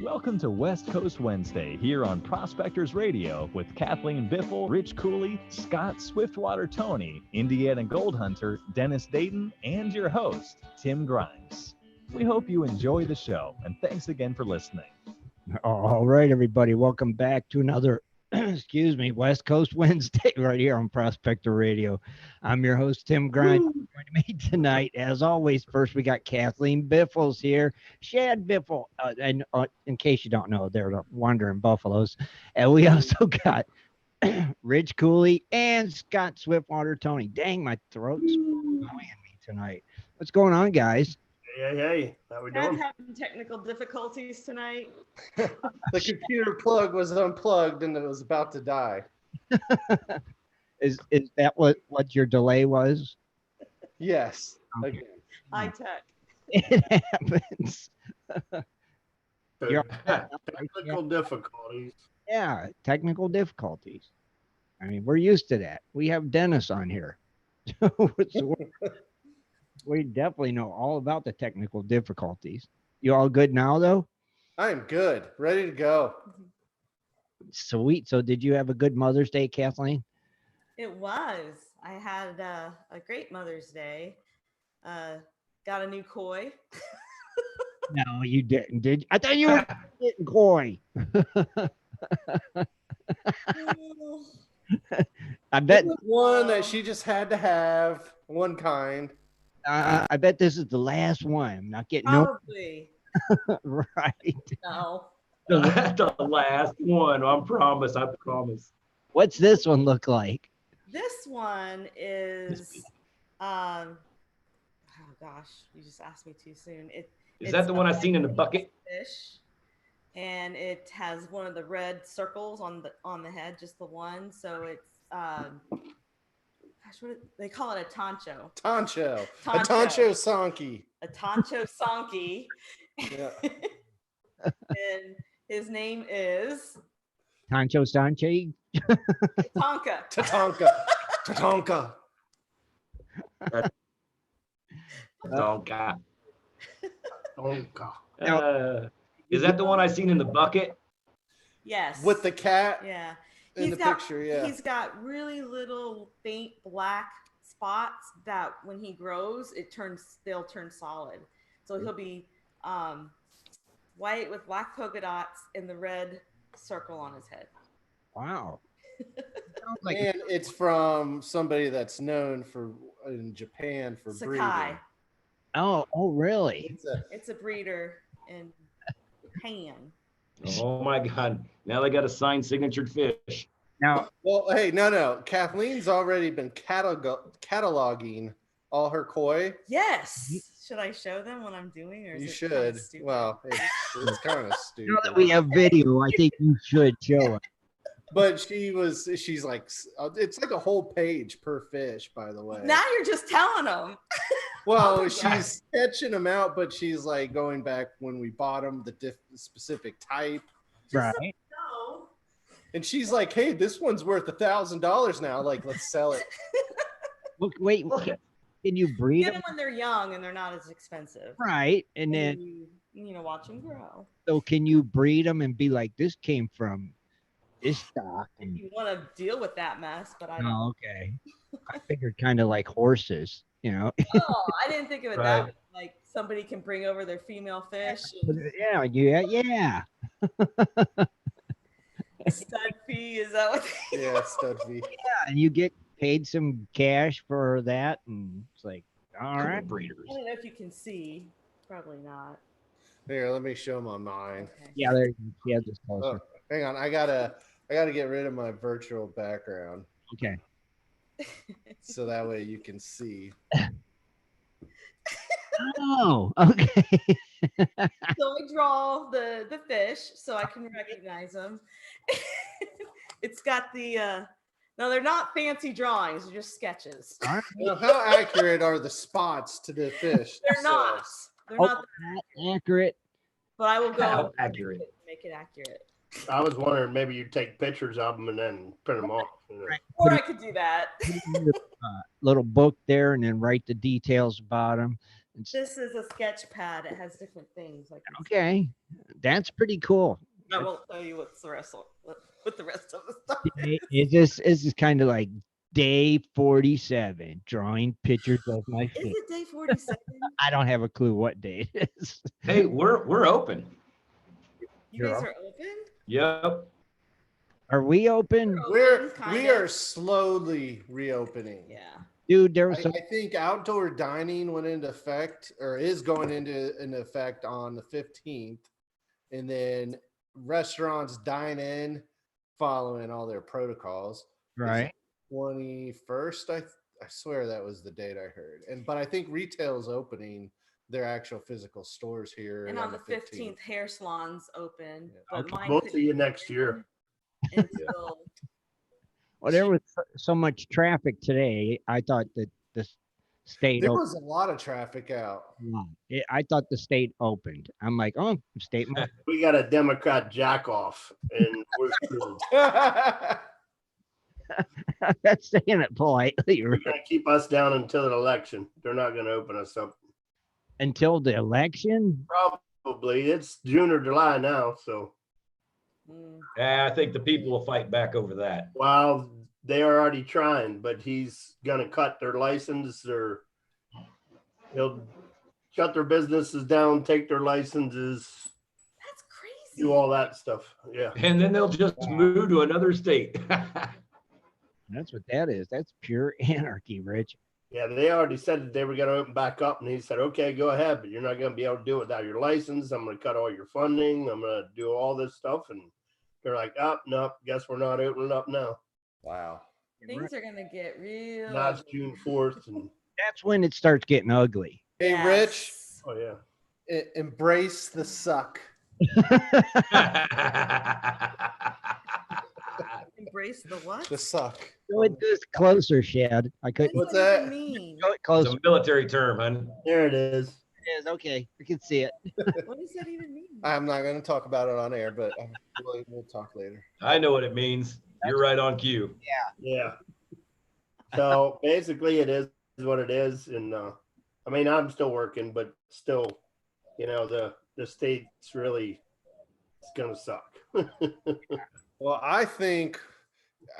Welcome to West Coast Wednesday here on Prospectors Radio with Kathleen Biffle, Rich Cooley, Scott Swiftwater Toney, Indiana Gold Hunter, Dennis Dayton, and your host, Tim Grimes. We hope you enjoy the show, and thanks again for listening. All right, everybody. Welcome back to another, West Coast Wednesday right here on Prospector Radio. I'm your host, Tim Grimes. Joining me tonight, as always, first we got Kathleen Biffle's here. Shad Biffle, and in case you don't know, they're the wandering buffaloes. And we also got Rich Cooley and Scott Swiftwater Toney. Dang, my throat's going me tonight. What's going on, guys? Hey, how we doing? I'm having technical difficulties tonight. The computer plug was unplugged and it was about to die. Is that what your delay was? Yes. Okay. High tech. It happens. Technical difficulties. Yeah, technical difficulties. I mean, we're used to that. We have Dennis on here. We definitely know all about the technical difficulties. You all good now, though? I'm good. Ready to go. Sweet. So did you have a good Mother's Day, Kathleen? It was. I had a great Mother's Day. Got a new koi. No, you didn't, did you? I thought you were getting koi. I bet one that she just had to have, one kind. I bet this is the last one. I'm not getting Probably. no. Right. No. The last one. I promise. What's this one look like? This one is oh gosh, you just asked me too soon. Is that the one I seen in the bucket? Fish, and it has one of the red circles on the head, just the one. So it's gosh, they call it a toncho. Toncho. A toncho sonky. A toncho sonky. Yeah. And his name is Toncho Sanche. Tonka. Tatonka. Tatonka. Donka. Donka. Is that the one I seen in the bucket? Yes. With the cat? Yeah. In the picture, yeah. He's got really little faint black spots that when he grows, they'll turn solid. So he'll be white with black polka dots and the red circle on his head. Wow. And it's from somebody that's known in Japan for Sakai. breeding. Oh, really? It's a breeder in Japan. Oh my God. Now they got a signed signatured fish. Now, Well, hey, no. Kathleen's already been cataloging all her koi. Yes. Should I show them what I'm doing, or is You it should. kind of stupid? Well, it's kind of stupid. now that we have video, I think you should show it. But she's like, it's like a whole page per fish, by the way. Now you're just telling them. Well, Oh my she's God. sketching them out, but she's like going back when we bought them, the specific type. Right. No. And she's like, hey, this one's worth $1,000 now. Like, let's sell it. Look, wait. Can you breed Get them? them when they're young and they're not as expensive. Right. And then, you watch them grow. so can you breed them and be like, this came from this stock? And, You want to deal with that mess, but I don't. oh, okay. I figured kind of like horses, you know? Oh, I didn't think of it that Right. way. Like somebody can bring over their female fish. Yeah. Stud fee, is that what they Yeah, stud fee. Yeah, and you get paid some cash for that, and it's like, all right. Breeders. I don't know if you can see. Probably not. Here, let me show them on mine. Okay. Yeah, there. Yeah, just closer. Oh, hang on, I gotta get rid of my virtual background Okay. so that way you can see. Oh, okay. So I draw the fish so I can recognize them. It's got the no, they're not fancy drawings, they're just sketches. All right. Now, how accurate are the spots to the fish? They're not. They're Oh, not, accurate. but I will go How accurate. make it accurate. I was wondering maybe you take pictures of them and then print them off. You know. Right. Or I could do that. Little book there, and then write the details about them. This is a sketch pad. It has different things. Okay, that's pretty cool. I won't tell you what the rest of the stuff It's just kind of like day 47, drawing pictures of my Is feet. it day 47? I don't have a clue what day it is. Hey, we're open. You guys are open? Yep. Are we open? We are slowly reopening. Yeah. Dude, there was I think outdoor dining went into effect or is going into effect on the 15th. And then restaurants dine in following all their protocols. right. 21st. I swear that was the date I heard. But I think retail is opening their actual physical stores here. And on the 15th, hair salons open. Yeah. But mine We'll couldn't see you be next open year. Until Well, there was so much traffic today. I thought that the state There opened. was a lot of traffic out. I thought the state opened. I'm like, oh, the state must. We got a Democrat jack off, and we're screwed. That's saying it politely. They're gonna keep us down until the election. They're not gonna open us up. Until the election. Probably. It's June or July now, so. I think the people will fight back over that. Well, they are already trying, but he's gonna cut their license, or he'll shut their businesses down, take their licenses, That's crazy. do all that stuff. Yeah. And then they'll just move to another state. That's what that is. That's pure anarchy, Rich. Yeah, they already said that they were going to open back up, and he said, okay, go ahead, but you're not going to be able to do it without your license. I'm going to cut all your funding. I'm going to do all this stuff. And they're like, oh, no, guess we're not opening up now. Wow. Things are gonna get real. Now it's June 4th. And That's when it starts getting ugly. Hey, Yes. Rich, oh, yeah. embrace the suck. Embrace the what? The suck. Go it this closer, Shad. I couldn't. What's does that that? mean? Go it It's closer. a military term, hon. There it is. It is okay. I can see it. What does that even mean? I'm not going to talk about it on air, but we'll talk later. I know what it means. You're right on cue. Yeah. So basically, it is what it is. And I mean, I'm still working, but still, you know, the state's really, it's going to suck. Well, I think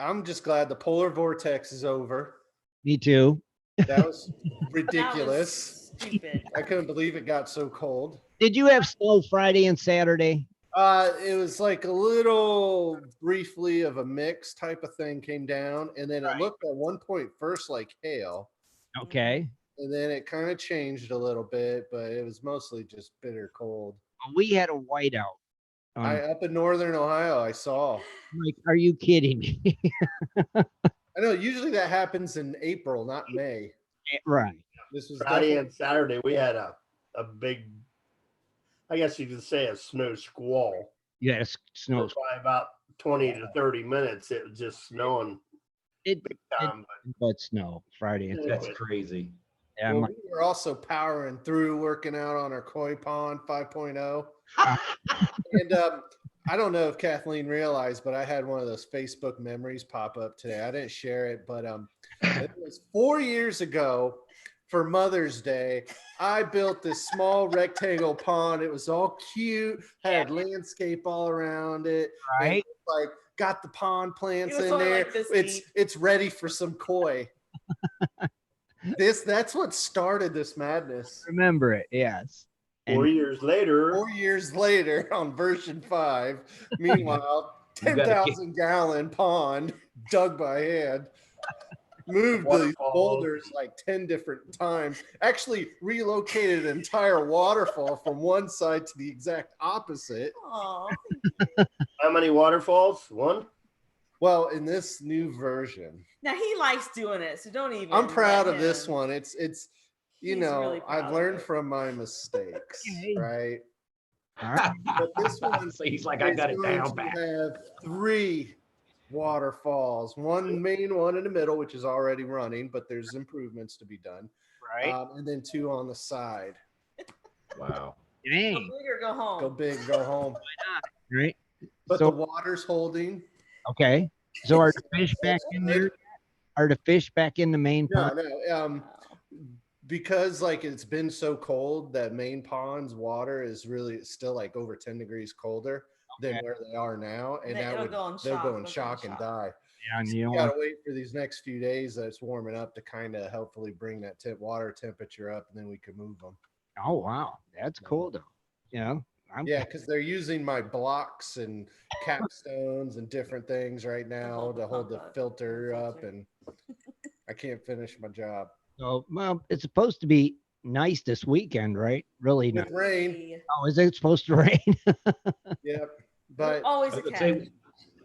I'm just glad the polar vortex is over. Me too. That was That ridiculous. was stupid. I couldn't believe it got so cold. Did you have snow Friday and Saturday? It was like a little briefly of a mix type of thing came down, and then it looked at one point first like hail, Okay. and then it kind of changed a little bit, but it was mostly just bitter cold. We had a whiteout. Up in northern Ohio, I saw. Like, are you kidding me? I know usually that happens in April, not May. Right. This was Friday definitely- and Saturday, we had a big, I guess you could say, a snow squall. You had a snow. By about 20 to 30 minutes, it was just snowing It, big time. but snow Friday and That's crazy. yeah, I'm Well, like, we were also powering through, working out on our koi pond 5.0. And I don't know if Kathleen realized, but I had one of those Facebook memories pop up today. I didn't share it, but it was 4 years ago for Mother's Day. I built this small rectangle pond. It was all cute, had landscape all around it. and right. like got the pond plants It was in only there. like this It's ready for some koi. That's what started this madness. Remember it, yes. 4 years later, 4 years later on version 5, meanwhile, You gotta 10,000 gallon pond dug by hand. Moved these Waterfalls. boulders like 10 different times. Actually relocated an entire waterfall from one side to the exact opposite. Aw. how many waterfalls? One? Well, in this new version, Now he likes doing it, so don't even. I'm proud let of this him. one. It's you He's know, really proud I've of learned it. from my mistakes, Okay. right? All right. But this one So he's like, I got it is going down to pat. have 3 waterfalls, one main one in the middle, which is already running, but there's improvements to be done. Right. And then 2 on the side. Wow. Go Dang. big or go home. Go big, go home. Right. But So- the water's holding. Okay. So are the fish back in there? Are the fish back in the main No, pond? no. because like it's been so cold that Main Pond's water is really still like over 10 degrees colder than where they are now, and that would they'll go in shock and die. Yeah, and So you you know, gotta wait for these next few days that it's warming up to kind of hopefully bring that water temperature up, and then we can move them. oh wow, that's cool though. You know, Yeah, because they're using my blocks and capstones and different things right now to hold the filter up, and I can't finish my job. So well, it's supposed to be nice this weekend, right? Really nice. With rain, Oh, is it supposed to rain? yep. But always I a was cat. gonna say,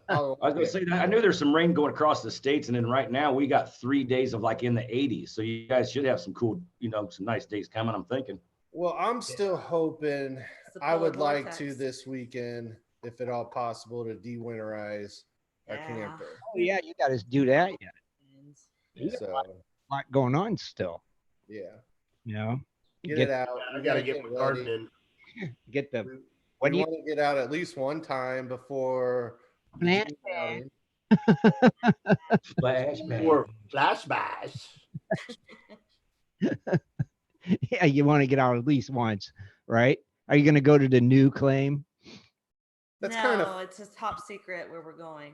oh, I was gonna say that I knew there's some rain going across the states, and then right now we got 3 days of like in the 80s. So you guys should have some cool, some nice days coming. I'm thinking. well, I'm still hoping. It's the I would polar like vortex. to this weekend, if at all possible, to de-winterize our Yeah. camper. Oh yeah, you got to do that yet. So A lot going on still. yeah, You know, get it out. I We gotta get my ready. garden in. get the We, what do you want to get out at least one time before the Flashback. June outing. Flashback. Or flashbacks. yeah, you want to get out at least once, right? Are you going to go to the new claim? That's no, kind of it's a top secret where we're going.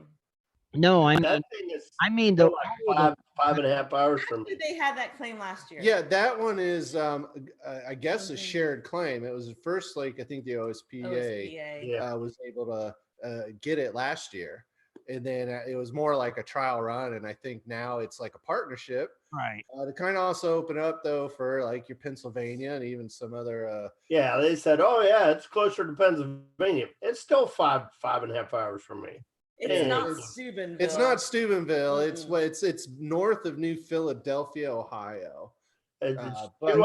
No, That thing is the like 5.5 hours from me. They had that claim last year. yeah. That one is, I guess, a shared claim. It was at first like I think the OSPA Yeah. was able to get it last year, and then it was more like a trial run. And I think now it's like a partnership. right. To kind of also open up though for like your Pennsylvania and even some other. Yeah, they said, "Oh yeah, it's closer to Pennsylvania." It's still 5.5 hours from me. It's Yeah. not It's- Steubenville. It's not Steubenville. Mm-mm. It's north of New Philadelphia, Ohio. It's But-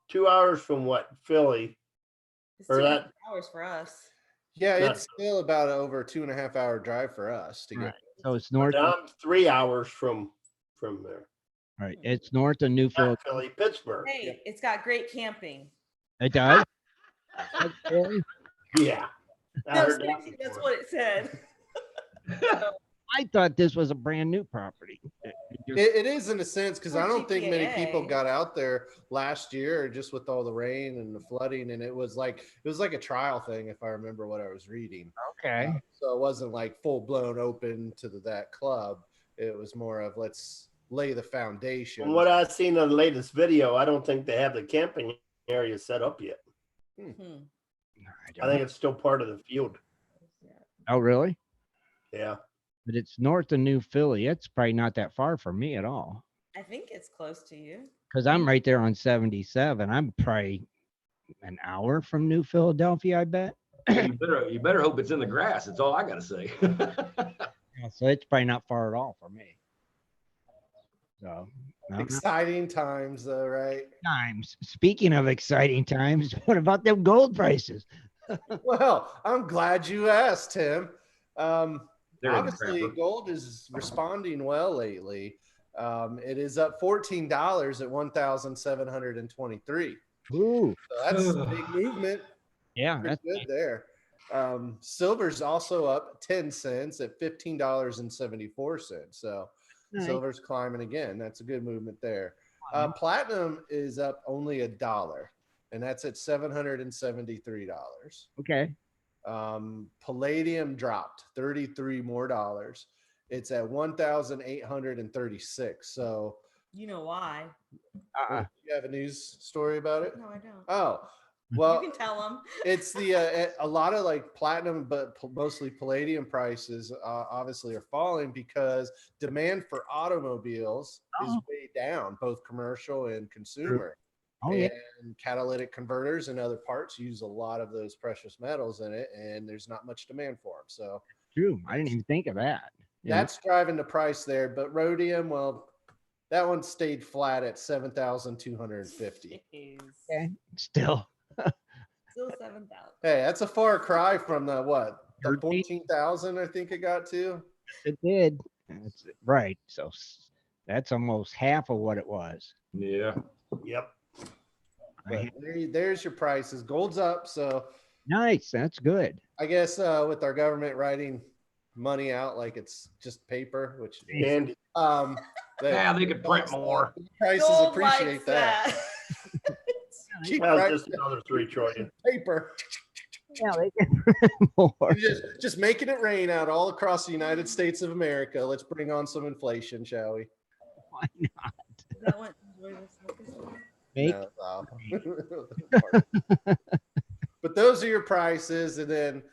2 hours from what Philly? It's or 2.5 that- hours for us. Yeah, Not- it's still about over 2.5 hour drive for us to get. Right. So it's north. But I'm 3 hours from there. Right. It's north of New Not Philadelphia. Philly, Pittsburgh. Hey, it's got great camping. It does. Really? Yeah, I No, heard that seriously, that's before. what it said. I thought this was a brand new property. It is in a sense because Or I don't think many people GPAA. got out there last year just with all the rain and the flooding, and it was like a trial thing if I remember what I was reading. Okay. So it wasn't like full blown open to that club. It was more of let's lay the foundation. From what I've seen in the latest video, I don't think they have the camping area set up yet. Hmm. I think it's still part of the field. Oh, really? Yeah. But it's north of New Philly. It's probably not that far from me at all. I think it's close to you. Because I'm right there on 77. I'm probably an hour from New Philadelphia, I bet. You better hope it's in the grass. That's all I gotta say. Yeah, so it's probably not far at all for me. So, no, Exciting times, though, right? times. Speaking of exciting times, what about them gold prices? Well, I'm glad you asked, Tim. They're in the Obviously, crapper. gold is responding well lately. It is up $14 at 1,723. Ooh, So that's a big movement. yeah, Pretty that's good there. Silver's also up 10 cents at $15.74. So nice. silver's climbing again. That's a good movement there. Platinum is up only $1, and that's at $773. Okay. Palladium dropped $33 more. It's at 1,836. So You know why? you have a news story about it? No, I don't. Oh, well, You can tell them. it's the a lot of like platinum, but mostly palladium prices obviously are falling because demand for automobiles is way down, both commercial and consumer. Oh, yeah. And catalytic converters and other parts use a lot of those precious metals in it, and there's not much demand for them. So True. I didn't even think of that. Yeah. that's driving the price there. But rhodium, well, that one stayed flat at 7,250. Jeez. Okay. Still. Still 7,000. Hey, that's a far cry from the what? The 13? 14,000 I think it got to. It did. That's right. So that's almost half of what it was. Yeah. Yep. But there's your prices. Gold's up, so Nice. That's good. I guess with our government writing money out like it's just paper, which And Yeah, they could print more. Prices Joel appreciate likes that. Cheap Well, price just another 3 trillion. paper. Yeah, they can print more. Just making it rain out all across the United States of America. Let's bring on some inflation, shall we? Why not? Is that what enjoy this focus? Make No. But those are your prices, and then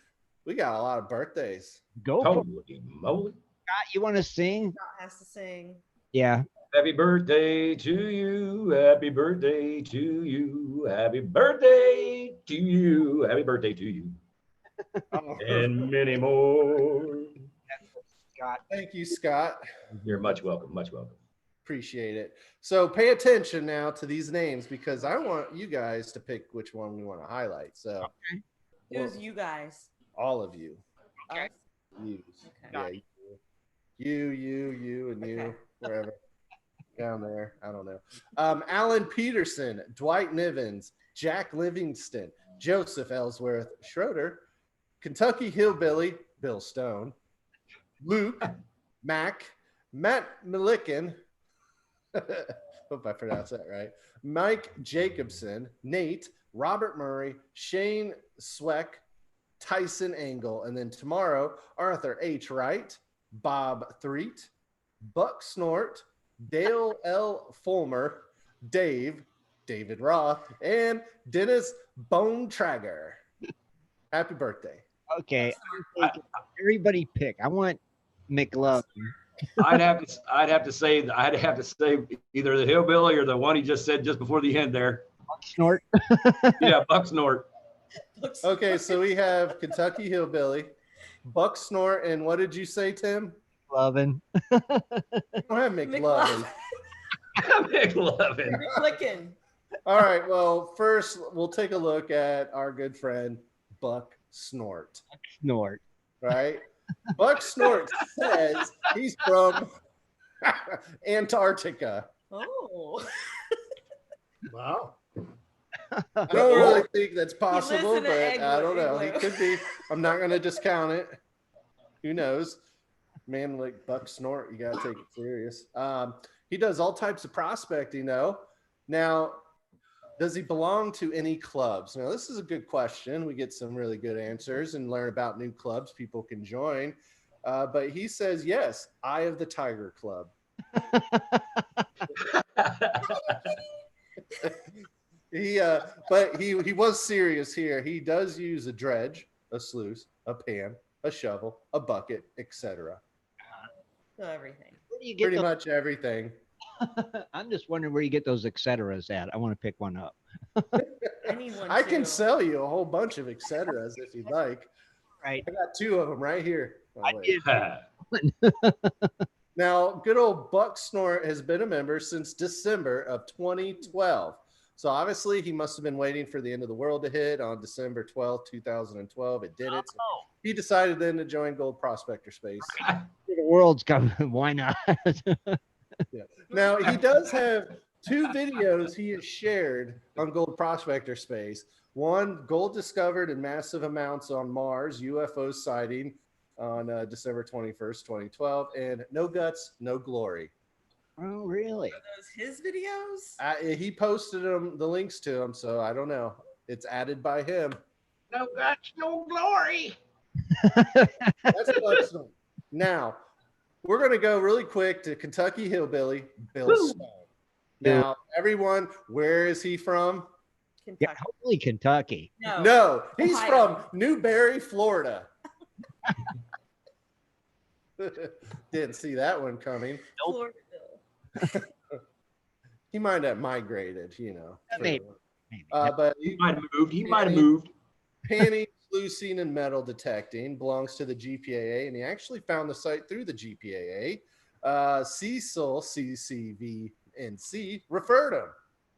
we got a lot of birthdays. go for it. Holy moly. Scott, you want to sing? Scott has to sing. Yeah. Happy birthday to you. Happy birthday to you. Happy birthday to you. Happy birthday to you. And many more. Scott. Thank you, Scott. You're much welcome. Much welcome. Appreciate it. So pay attention now to these names because I want you guys to pick which one we want to highlight. So Who's you guys? all of you. Us? You. Okay. Yeah, you, and you, Okay. wherever. Down there. I don't know. Alan Peterson, Dwight Nivens, Jack Livingston, Joseph Ellsworth Schroeder, Kentucky Hillbilly, Bill Stone, Luke, Matt Milliken, hope I pronounced that right, Mike Jacobson, Nate, Robert Murray, Shane Sweck, Tyson Angle, and then tomorrow, Arthur H. Wright, Bob Threet, Buck Snort, Dale L. Fulmer, David Roth, and Dennis Bone Trager. Happy birthday. Okay. Everybody pick. I want McLovin. I'd have to say either the hillbilly or the one he just said just before the end there. Snort. Yeah, Buck Snort. Okay, so we have Kentucky Hillbilly, Buck Snort, and what did you say, Tim? McLovin. I don't have McLovin. McLovin. Clicking. All right, well, first we'll take a look at our good friend Buck Snort, Snort. right? Buck Snort says he's from Antarctica. Oh. Wow. I don't really think that's possible, lives in an but I don't know. He igloo. could be. I'm not going to discount it. Who knows? Man, like Buck Snort, you got to take it serious. He does all types of prospecting, though. Now, does he belong to any clubs? Now, this is a good question. We get some really good answers and learn about new clubs people can join. But he says, yes, Eye of the Tiger Club. But he was serious here. He does use a dredge, a sluice, a pan, a shovel, a bucket, etc. So everything. Where do you get Pretty those? much everything. I'm just wondering where you get those etceteras at. I want to pick one up. I need one I too. can sell you a whole bunch of etceteras if you'd like. Right. I got 2 of them right here. Oh, I wait. did. Now, good old Buck Snort has been a member since December of 2012. So obviously he must have been waiting for the end of the world to hit on December 12th, 2012. It didn't. So he decided then to join Gold Prospector Space. The world's coming. Why not? Yeah. Now, he does have 2 videos he has shared on Gold Prospector Space. One, gold discovered in massive amounts on Mars, UFO sighting on December 21st, 2012, and No Guts, No Glory. Oh, really? Are those his videos? He posted the links to them, so I don't know. It's added by him. No guts, no glory. That's Buck Snort. Now, we're going to go really quick to Kentucky Hillbilly, Bill Stone. Now, everyone, where is he from? Yeah, Kentucky. hopefully Kentucky. No, he's Ohio. from Newberry, Florida. Didn't see that one coming. Florida Bill. He might have migrated, you know. Maybe. But He might have moved. He might have moved. panning, sluicing, and metal detecting belongs to the GPAA, and he actually found the site through the GPAA. Cecil, CCVNC, referred him.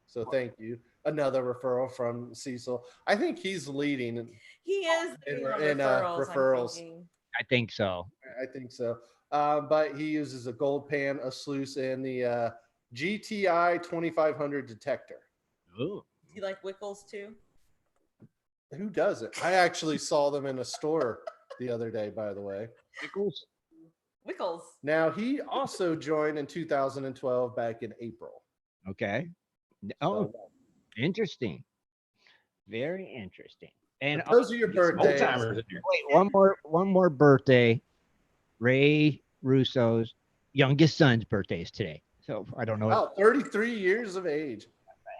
So thank you. Another referral from Cecil. I think he's leading. He is In- leading on in, referrals. referrals. I'm thinking. I think so. I think so. But he uses a gold pan, a sluice, and the GTI 2500 detector. Ooh. Do you like Wickles too? Who doesn't? I actually saw them in a store the other day, by the way. Pickles? Wickles. Now, he also joined in 2012 back in April. Okay. Oh, So, interesting. Very interesting. And those are your Get some old birthdays. timers in here. wait, one more birthday. Ray Russo's youngest son's birthday is today. So I don't know. Wow, 33 years of age.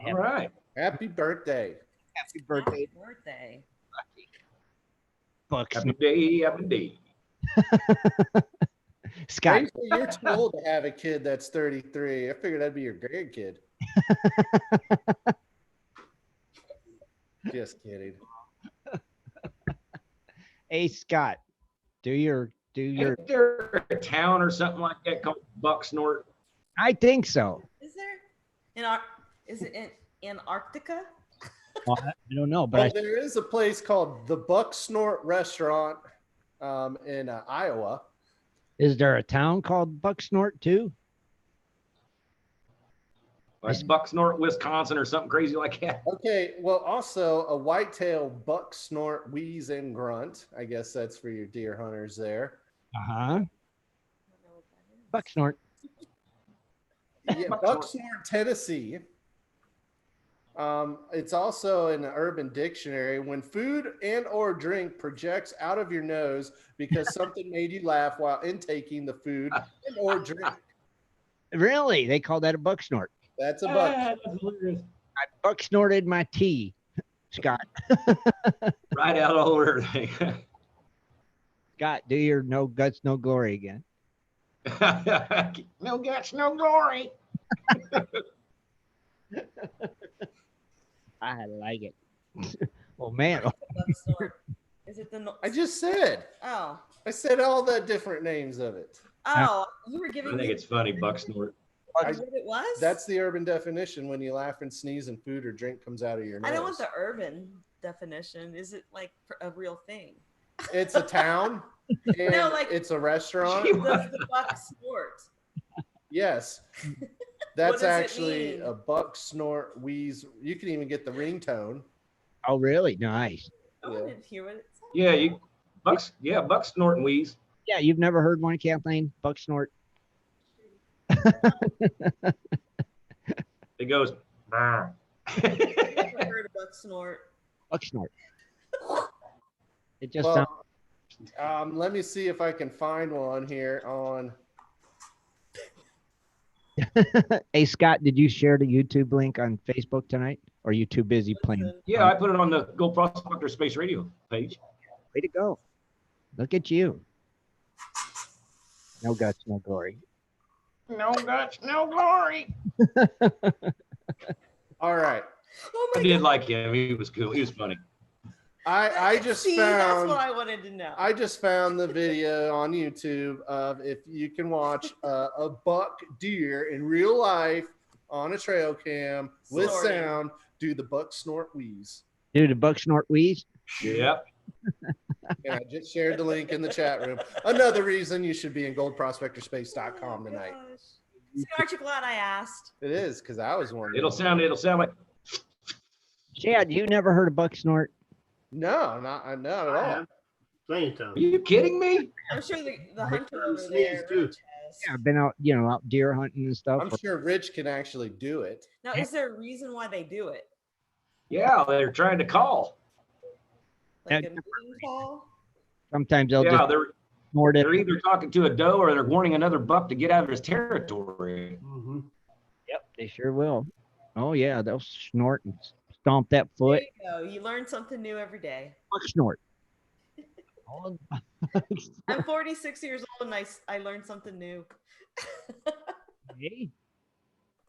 All right. Happy birthday. Happy birthday, Happy birthday. Bucks. Happy day, happy day. Scott. Rachel, you're too old to have a kid that's 33. I figured that'd be your grandkid. Just kidding. Hey, Scott. Do your. Is there a town or something like that called Bucksnort? I think so. Is there? Is it in Antarctica? Well, I don't know, but Well, there is a place called the Bucksnort Restaurant in Iowa. is there a town called Bucksnort too? Like Bucksnort, Wisconsin, or something crazy like that. Okay, well, also a whitetail buck snort, wheeze, and grunt. I guess that's for your deer hunters there. Uh-huh. Bucksnort. Yeah, Bucksnort, Tennessee. It's also in the Urban Dictionary. When food and or drink projects out of your nose because something made you laugh while intaking the food and or drink. Really? They call that a bucksnort. That's a buck. That's hilarious. I bucksnorted my tea, Scott. Right out all over everything. Scott, do your no guts, no glory again. No guts, no glory. I like it. Well, man. Bucksnort. Is it the? I just said. Oh. I said all the different names of it. Oh, you were giving I think me. it's funny, Bucksnort. Is what it was? That's the urban definition when you laugh and sneeze and food or drink comes out of your nose. I don't want the urban definition. Is it like a real thing? It's a town. And No, like- it's a restaurant. Does the buck snort? Yes. What That's does it actually mean? a buck snort wheeze. You can even get the ringtone. Oh, really? Nice. Oh, Yeah. I didn't hear what it said. Yeah, Bucksnort and wheeze. Yeah, you've never heard one, Kathleen? Bucksnort. It goes. "Brr." I never heard a buck snort. Bucksnort. It just Well, sounds. let me see if I can find one here on. Hey, Scott, did you share the YouTube link on Facebook tonight? Or are you too busy playing? Listen, Yeah, I put it on the Gold Prospector Space Radio page. Way to go. Look at you. No guts, no glory. No guts, no glory. All right. Oh I my did God. like him. He was cool. He was funny. I just See, that's what found. I wanted to know. I just found the video on YouTube of if you can watch a buck deer in real life on a trail cam with Snorting. sound do the buck snort wheeze. Do the Bucksnort wheeze? Yep. And I just shared the link in the chat room. Another reason you should be in goldprospectorspace.com Oh my tonight. gosh. See, aren't you glad I asked? It is because I was wondering. It'll sound like Shad, you never heard of Bucksnort? No, not at all. Plenty of times. Are you kidding me? I'm sure the hunter over Sneeze, there. too. Rich, has. Yeah, I've been out, out deer hunting and stuff. I'm sure Rich can actually do it. Now, is there a reason why they do it? Yeah, they're trying to call. Like Yeah. a meeting call? Sometimes they'll Yeah, just snort it. they're either talking to a doe or they're warning another buck to get out of his territory. Mm-hmm. Yep, they sure will. Oh, yeah, they'll snort and stomp that There foot. you go. You learn something new every day. Bucksnort. I'm 46 years old and I learned something new. Hey,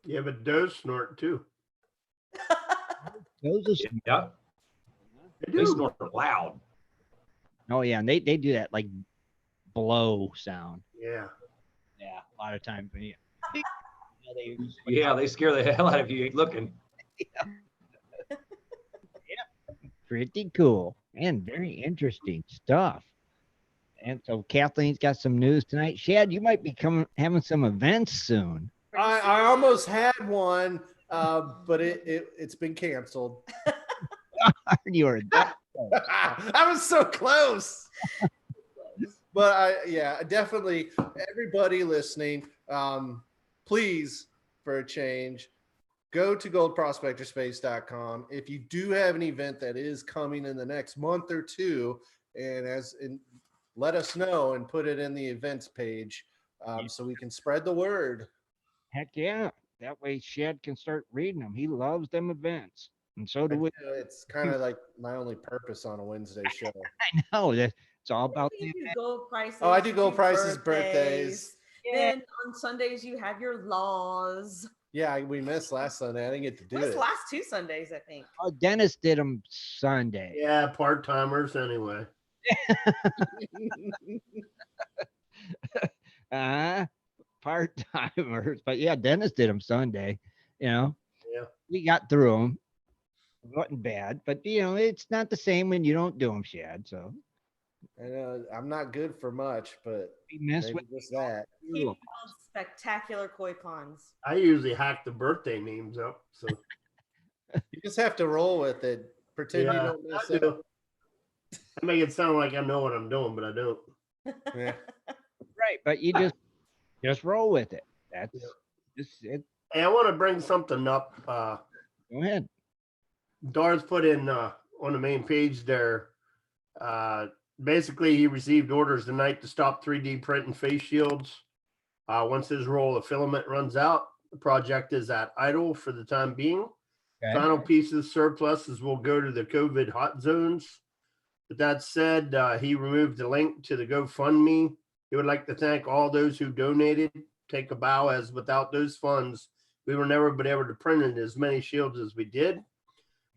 Yeah, but does snort too. those are Yeah, They they do. snort loud. Oh yeah, and they do that like blow sound. Yeah. Yeah, a lot of times when you. They, Yeah, they scare the hell out of you. You ain't looking. pretty cool and very interesting stuff. And so Kathleen's got some news tonight. Shad, you might be having some events soon. I almost had one, but it's been canceled. You are that I was so close. But definitely everybody listening, please, for a change, go to goldprospectorspace.com. If you do have an event that is coming in the next month or two, let us know and put it in the events page so we can spread the word. Heck yeah. That way Shad can start reading them. He loves them events. And so do we. It's kind of like my only purpose on a Wednesday show. I know that it's all about You the do event. gold prices. Oh, I do you gold prices, birthdays. Then on Sundays you have your laws. Yeah, we missed last Sunday. I didn't get to do it. Last 2 Sundays, I think. Oh, Dennis did them Sunday. Yeah, part-timers anyway. Part-timers. But yeah, Dennis did them Sunday. You know, Yeah. we got through them. It wasn't bad, but you know, it's not the same when you don't do them, Shad. So I know I'm not good for much, but we mess maybe with just that. He builds spectacular koi ponds. I usually hack the birthday names up. So You just have to roll with it. Pretend you don't mess I up. do. I make it sound like I know what I'm doing, but I don't. Yeah. right, but you just roll with it. That's just it. Hey, I want to bring something up. Go ahead. Darth put in on the main page there. Basically, he received orders tonight to stop 3D printing face shields. Once his roll of filament runs out, the project is at idle for the time being. Okay. Final pieces surpluses will go to the COVID hot zones. With that said, he removed the link to the GoFundMe. He would like to thank all those who donated. Take a bow, as without those funds, we would never been able to print as many shields as we did.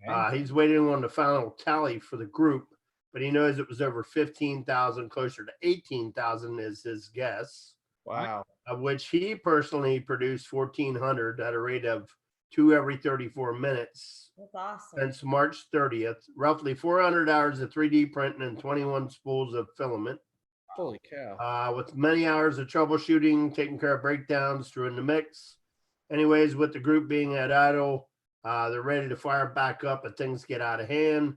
Okay. He's waiting on the final tally for the group, but he knows it was over 15,000, closer to 18,000 is his guess. Wow. Of which he personally produced 1,400 at a rate of 2 every 34 minutes. That's awesome. Since March 30th, roughly 400 hours of 3D printing and 21 spools of filament. Holy cow. With many hours of troubleshooting, taking care of breakdowns, threw in the mix. Anyways, with the group being at idle, they're ready to fire back up if things get out of hand.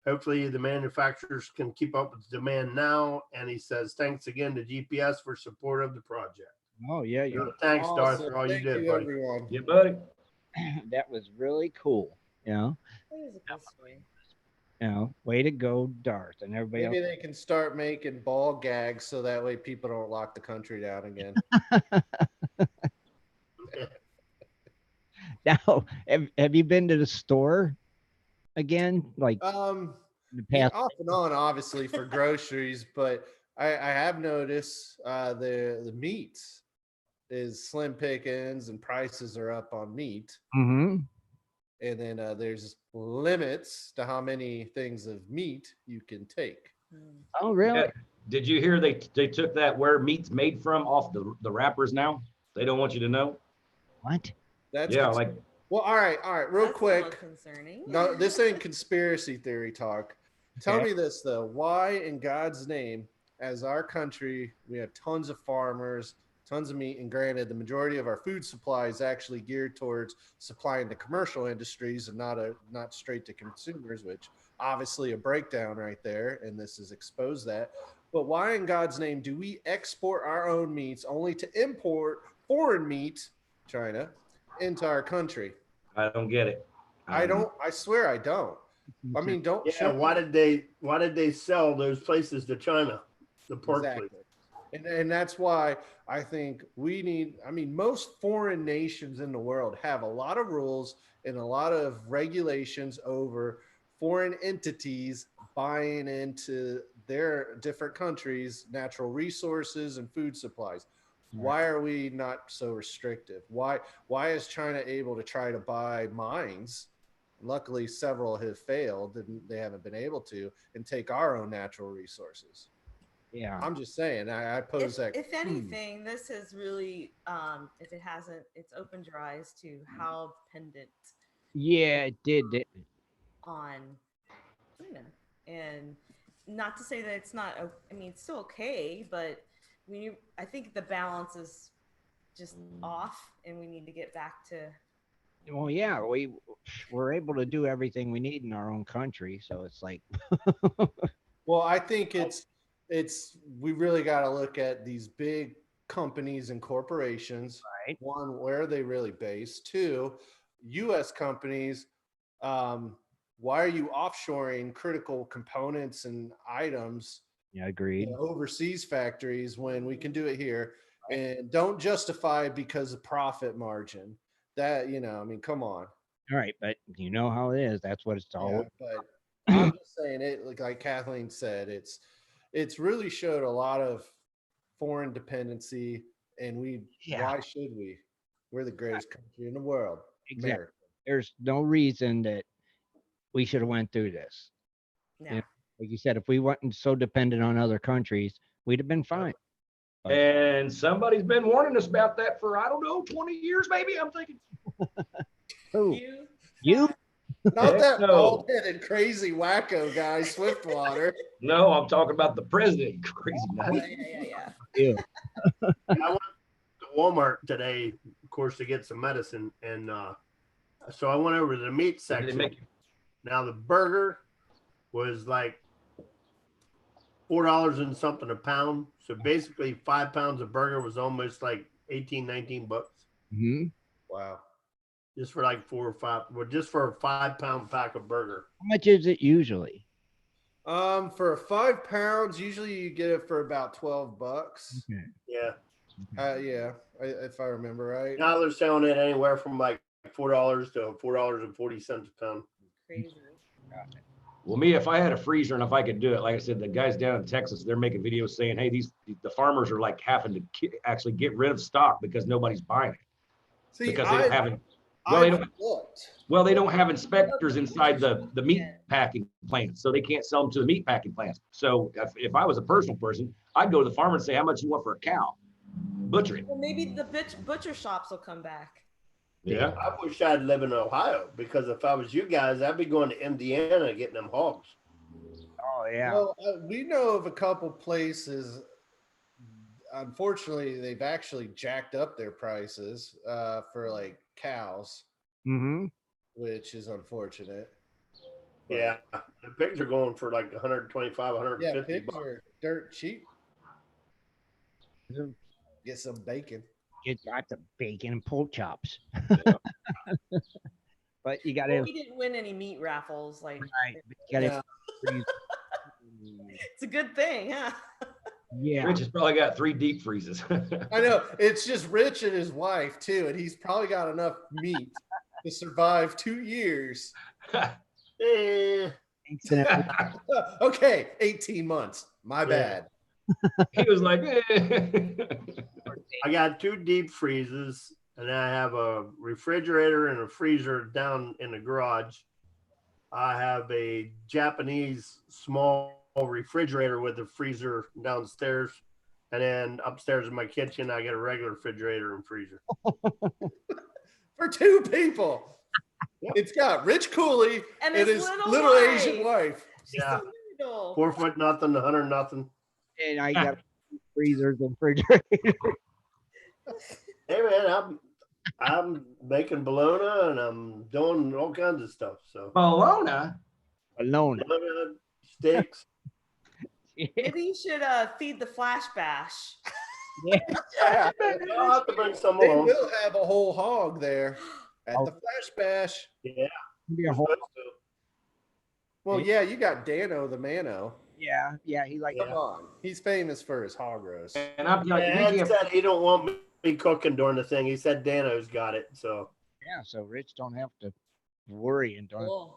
Hopefully the manufacturers can keep up with the demand now. And he says, thanks again to GPS for support of the project. Oh yeah, you're Thanks, Darth, Awesome. for all you Thank did, buddy. everyone. Yeah, buddy. that was really cool. You know, That is a cool story. Way to go, Darth, and everybody Maybe else. they can start making ball gags so that way people don't lock the country down again. Now, have you been to the store again? Like in the past? Off and on, obviously, for groceries, but I have noticed the meat is slim pickings and prices are up on meat. Mm-hmm. And then there's limits to how many things of meat you can take. Oh, really? Yeah. Did you hear they took that where meat's made from off the wrappers now? They don't want you to know. What? That's like well, all right, real That's a quick. little concerning. No, this ain't conspiracy theory talk. Tell Okay. me this though: why, in God's name, as our country, we have tons of farmers, tons of meat, and granted, the majority of our food supply is actually geared towards supplying the commercial industries and not straight to consumers, which obviously a breakdown right there, and this has exposed that. But why, in God's name, do we export our own meats only to import foreign meat, China, into our country? I don't get it. I don't. I swear I don't. I mean, don't. Yeah, why did they sell those places to China? The pork Exactly. places. And that's why I think we need, I mean, most foreign nations in the world have a lot of rules and a lot of regulations over foreign entities buying into their different countries' natural resources and food supplies. Why are we not so restrictive? Why is China able to try to buy mines? Luckily, several have failed and they haven't been able to, and take our own natural resources. Yeah. I'm just saying, I pose that. If anything, this has really, if it hasn't, it's opened your eyes to how dependent Yeah, it did. on China. And not to say that it's not, I mean, it's still okay, but I think the balance is just off and we need to get back to. Well, yeah, we're able to do everything we need in our own country, so it's like. Well, I think it's we really got to look at these big companies and corporations. Right. One, where are they really based? Two, U.S. companies. Why are you offshoring critical components and items? Yeah, agreed. Overseas factories when we can do it here, and don't justify it because of profit margin. That I mean, come on. All right, but you know how it is. That's what it's all. But I'm just saying it. Like Kathleen said, it's really showed a lot of foreign dependency, and why should we? We're the greatest country in the world. Exactly. America. There's no reason that we should have went through this. Yeah. You know, like you said, if we weren't so dependent on other countries, we'd have been fine. And somebody's been warning us about that for, I don't know, 20 years maybe, I'm thinking. Who? You? Not that No. bald-headed, crazy wacko guy, Swiftwater. No, I'm talking about the president. Crazy nut. Yeah. You. I went to Walmart today, of course, to get some medicine, and so I went over to the meat Did they section. make you? Now the burger was like $4 and something a pound. So basically 5 pounds of burger was almost like 19 bucks. Mm-hmm. Wow. Just for like 4 or 5, well, just for a 5 pound pack of burger. How much is it usually? For 5 pounds, usually you get it for about $12. Okay. Yeah. Yeah, if I remember right. Now they're selling it anywhere from like $4 to $4.40 a pound. Crazy. Well, me, if I had a freezer and if I could do it, like I said, the guys down in Texas, they're making videos saying, hey, the farmers are like having to actually get rid of stock because nobody's buying it. See, Because they don't have it. Well, They don't have inspectors inside the meat packing plants, so they can't sell them to the meat packing plants. So if I was a personal person, I'd go to the farmer and say, how much you want for a cow? Butcher it. Well, maybe the butcher shops will come back. Yeah. I wish I'd live in Ohio, because if I was you guys, I'd be going to Indiana getting them hogs. Oh yeah. Well, we know of a couple places. Unfortunately, they've actually jacked up their prices for like cows, Mm-hmm. which is unfortunate. Yeah, the pigs are going for like 125, Yeah, 150 pigs bucks. are dirt cheap. Get some bacon. Get lots of bacon and pork chops. But you got Well, to. we didn't win any meat raffles. Like, Right. But you got to. it's a good thing, huh? Yeah. Rich has probably got 3 deep freezes. I know, it's just Rich and his wife too, and he's probably got enough meat to survive 2 years. Okay, 18 months. My bad. He was like, eh. I got 2 deep freezes, and I have a refrigerator and a freezer down in the garage. I have a Japanese small refrigerator with a freezer downstairs, and then upstairs in my kitchen, I get a regular refrigerator and freezer. For 2 people. It's got Rich Cooley And and his his little little wife. Asian wife. She's Yeah. so little. 4 foot nothing, 100 nothing. And I got freezers and refrigerators. Hey man, I'm making bologna and I'm doing all kinds of stuff. So Bologna? Alone. bologna, steaks. Maybe you should feed the Flash Bash. Yeah, I'll have to bring some They along. will have a whole hog there at Oh. the Flash Bash. Yeah. Be a whole- Well, yeah, you got Dano the Mano. yeah, he like Come on. He's famous for his hog roast. And I'm like, Ed we can't- said he don't want me cooking during the thing. He said Dano's got it. So yeah, so Rich don't have to worry and don't Oh.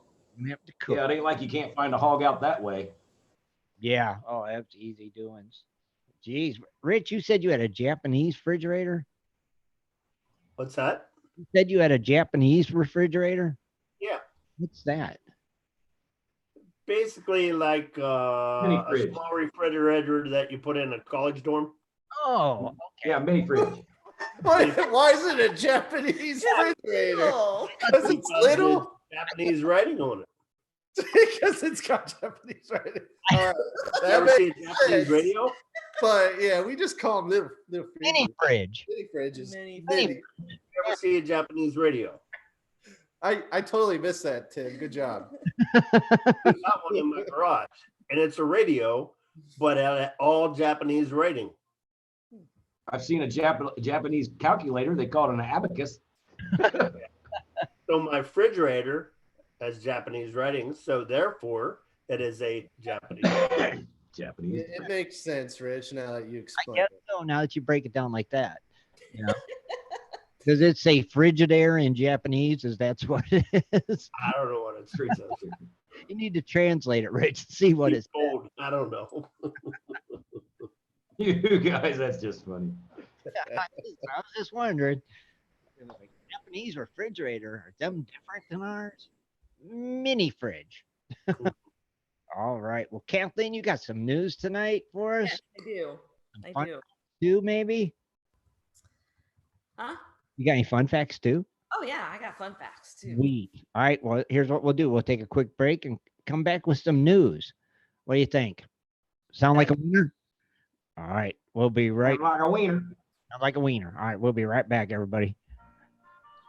have to cook. yeah, it ain't like you can't find a hog out that way. Yeah. Oh, that's easy doings. Jeez, Rich, you said you had a Japanese refrigerator? what's that? You said you had a Japanese refrigerator? Yeah. What's that? Basically like Mini a fridge. small refrigerator that you put in a college dorm. Oh, Yeah, mini fridge. Why is it a Japanese refrigerator? Oh. Because it's little? Japanese writing on it. Because it's got Japanese writing. That Ever see a makes Japanese sense. radio? But yeah, we just call them little mini fridges. fridge. Mini fridges. Mini Mini. You ever see a Japanese radio? I totally missed that, Tim. Good job. I got one in my garage, and it's a radio but at all Japanese rating. I've seen a Japanese calculator. They call it an abacus. So my refrigerator has Japanese ratings, so therefore it is a Japanese. Japanese. It makes sense, Rich, now that you I explain guess it. so. Now that you break it down like that, you know. Does it say Frigidaire in Japanese? Is that's what it is? I don't know what it's. You need to translate it, Rich, to see what it's. Old. I don't know. You guys, that's just funny. I was just wondering. It was like Japanese refrigerator. Are them different than ours? Mini fridge. All right. Well, Kathleen, you got some news tonight for us? Yes, I do. Some I fun do. facts too, maybe? Huh? You got any fun facts too? Oh yeah, I got fun facts too. Sweet. All right. Well, here's what we'll do. We'll take a quick break and come back with some news. What do you think? Sound like a wiener? All right. We'll be right. Like a wiener. Sound like a wiener. All right. We'll be right back, everybody.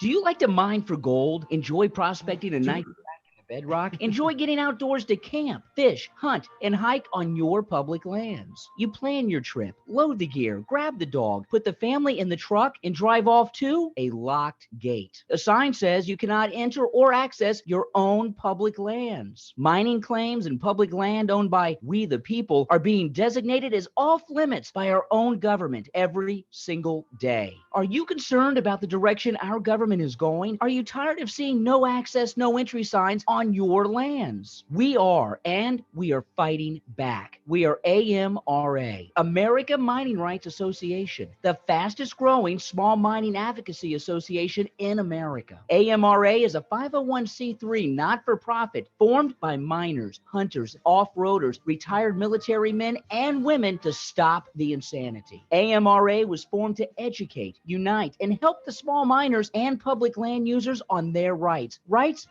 Do you like to mine for gold? Enjoy prospecting at night back in the bedrock? Enjoy getting outdoors to camp, fish, hunt, and hike on your public lands. You plan your trip, load the gear, grab the dog, put the family in the truck, and drive off to a locked gate. A sign says you cannot enter or access your own public lands. Mining claims and public land owned by we the people are being designated as off limits by our own government every single day. Are you concerned about the direction our government is going? Are you tired of seeing no access, no entry signs on your lands? We are, and we are fighting back. We are AMRA, America Mining Rights Association, the fastest growing small mining advocacy association in America. AMRA is a 501c3 not-for-profit formed by miners, hunters, off-roaders, retired military men and women to stop the insanity. AMRA was formed to educate, unite, and help the small miners and public land users on their rights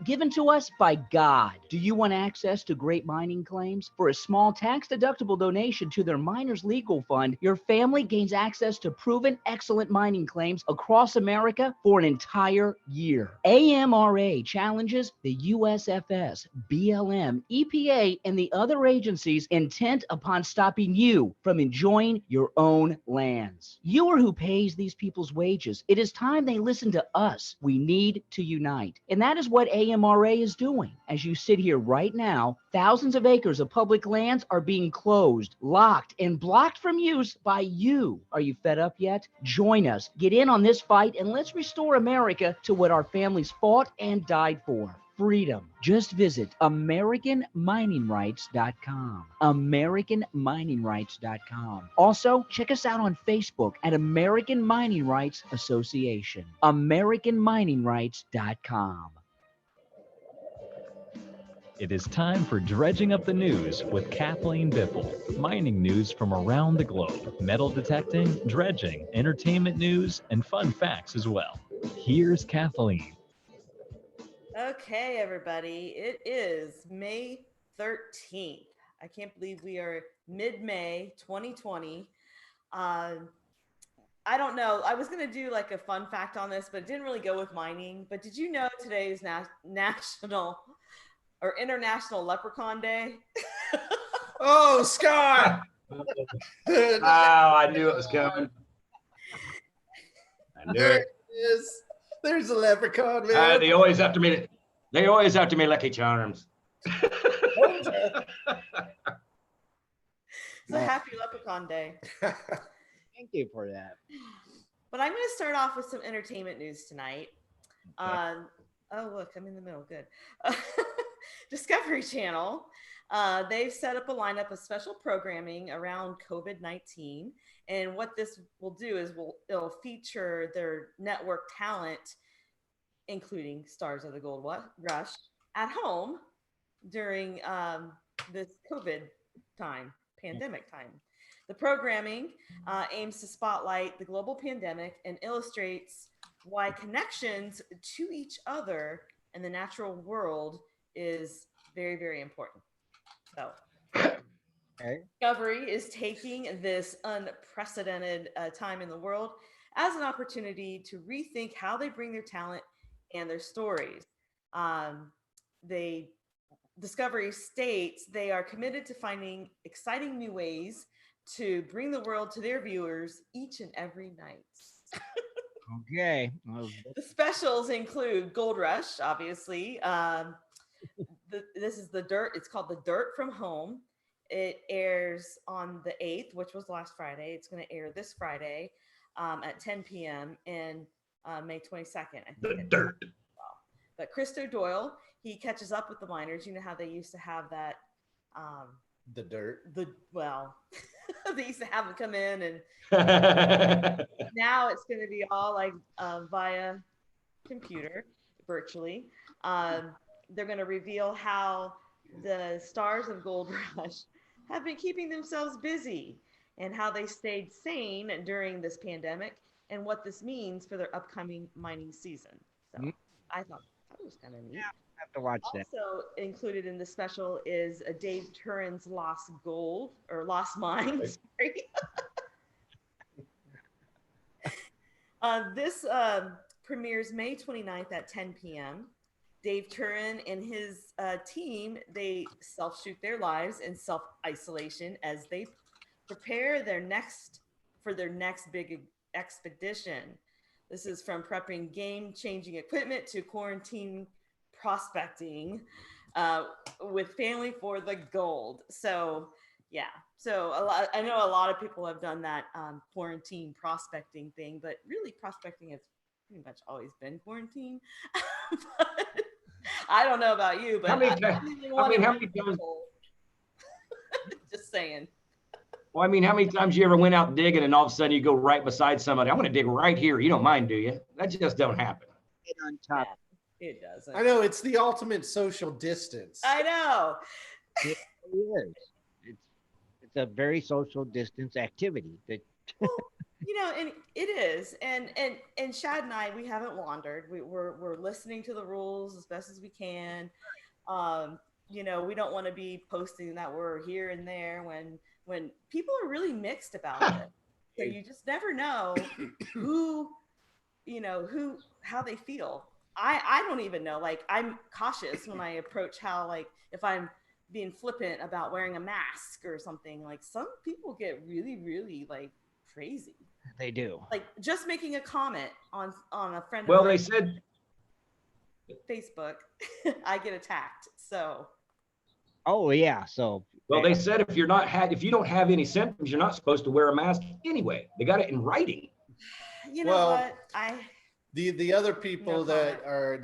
given to us by God. Do you want access to great mining claims? For a small tax-deductible donation to their Miners Legal Fund, your family gains access to proven excellent mining claims across America for an entire year. AMRA challenges the USFS, BLM, EPA, and the other agencies intent upon stopping you from enjoying your own lands. You are who pays these people's wages. It is time they listen to us. We need to unite. And that is what AMRA is doing. As you sit here right now, thousands of acres of public lands are being closed, locked, and blocked from use by you. Are you fed up yet? Join us. Get in on this fight and let's restore America to what our families fought and died for. Freedom. Just visit AmericanMiningRights.com. AmericanMiningRights.com. Also, check us out on Facebook at American Mining Rights Association. AmericanMiningRights.com. It is time for Dredging Up the News with Kathleen Biffle. Mining news from around the globe, metal detecting, dredging, entertainment news, and fun facts as well. Here's Kathleen. Okay, everybody. It is May 13th. I can't believe we are mid-May 2020. I don't know. I was going to do like a fun fact on this, but it didn't really go with mining. But did you know today is National or International Leprechaun Day? Oh, Scott! Oh, I knew it was coming. I knew There it. it is. There's a leprechaun, man. They always have to me Lucky Charms. It's a happy Leprechaun Day. Thank you for that. But I'm going to start off with some entertainment news tonight. Okay. Oh, look, I'm in the middle. Good. Discovery Channel. They've set up a lineup of special programming around COVID-19. And what this will do is it'll feature their network talent, including stars of the Gold Rush, at home during this COVID pandemic time. The programming aims to spotlight the global pandemic and illustrates why connections to each other and the natural world is very, very important. So, Okay. Discovery is taking this unprecedented time in the world as an opportunity to rethink how they bring their talent and their stories. They Discovery states they are committed to finding exciting new ways to bring the world to their viewers each and every night. Okay. Well, The specials include Gold Rush, obviously. This is the Dirt. It's called The Dirt from Home. It airs on the 8th, which was last Friday. It's going to air this Friday at 10 p.m. and May 22nd. I think The Dirt. But Christo Doyle, he catches up with the miners. You know how they used to have that. The dirt. They used to have them come in, and now it's going to be all like via computer, virtually. They're going to reveal how the stars of Gold Rush have been keeping themselves busy and how they stayed sane during this pandemic and what this means for their upcoming mining season. So I thought that was kind of neat. yeah, I have to watch that. Also included in the special is a Dave Turin's Lost Gold or Lost Mine. Sorry. This premieres May 29th at 10 p.m. Dave Turin and his team, they self-shoot their lives in self-isolation as they prepare for their next big expedition. This is from prepping game-changing equipment to quarantine prospecting with family for the gold. So yeah, so I know a lot of people have done that quarantine prospecting thing, but really prospecting has pretty much always been quarantine. But I don't know about you, but How many times? Just saying. Well, I mean, how many times you ever went out digging and all of a sudden you go right beside somebody? I'm going to dig right here. You don't mind, do you? That just don't happen. Get on top. Yeah, it doesn't. I know, it's the ultimate social distance. I know. It is. It's a very social distance activity. That Well, you know, and it is, and Shad and I, we haven't wandered. We're listening to the rules as best as we can. You know, we don't want to be posting that we're here and there when people are really mixed about it. So you just never know how they feel. I don't even know. Like, I'm cautious when I approach how, like, if I'm being flippant about wearing a mask or something. Like, some people get really, really like crazy. they do. Like, just making a comment on a friend Well, of they mine said, on Facebook, I get attacked. So Oh yeah. So well, they said if you don't have any symptoms, you're not supposed to wear a mask anyway. They got it in writing. you know Well, what? The other people No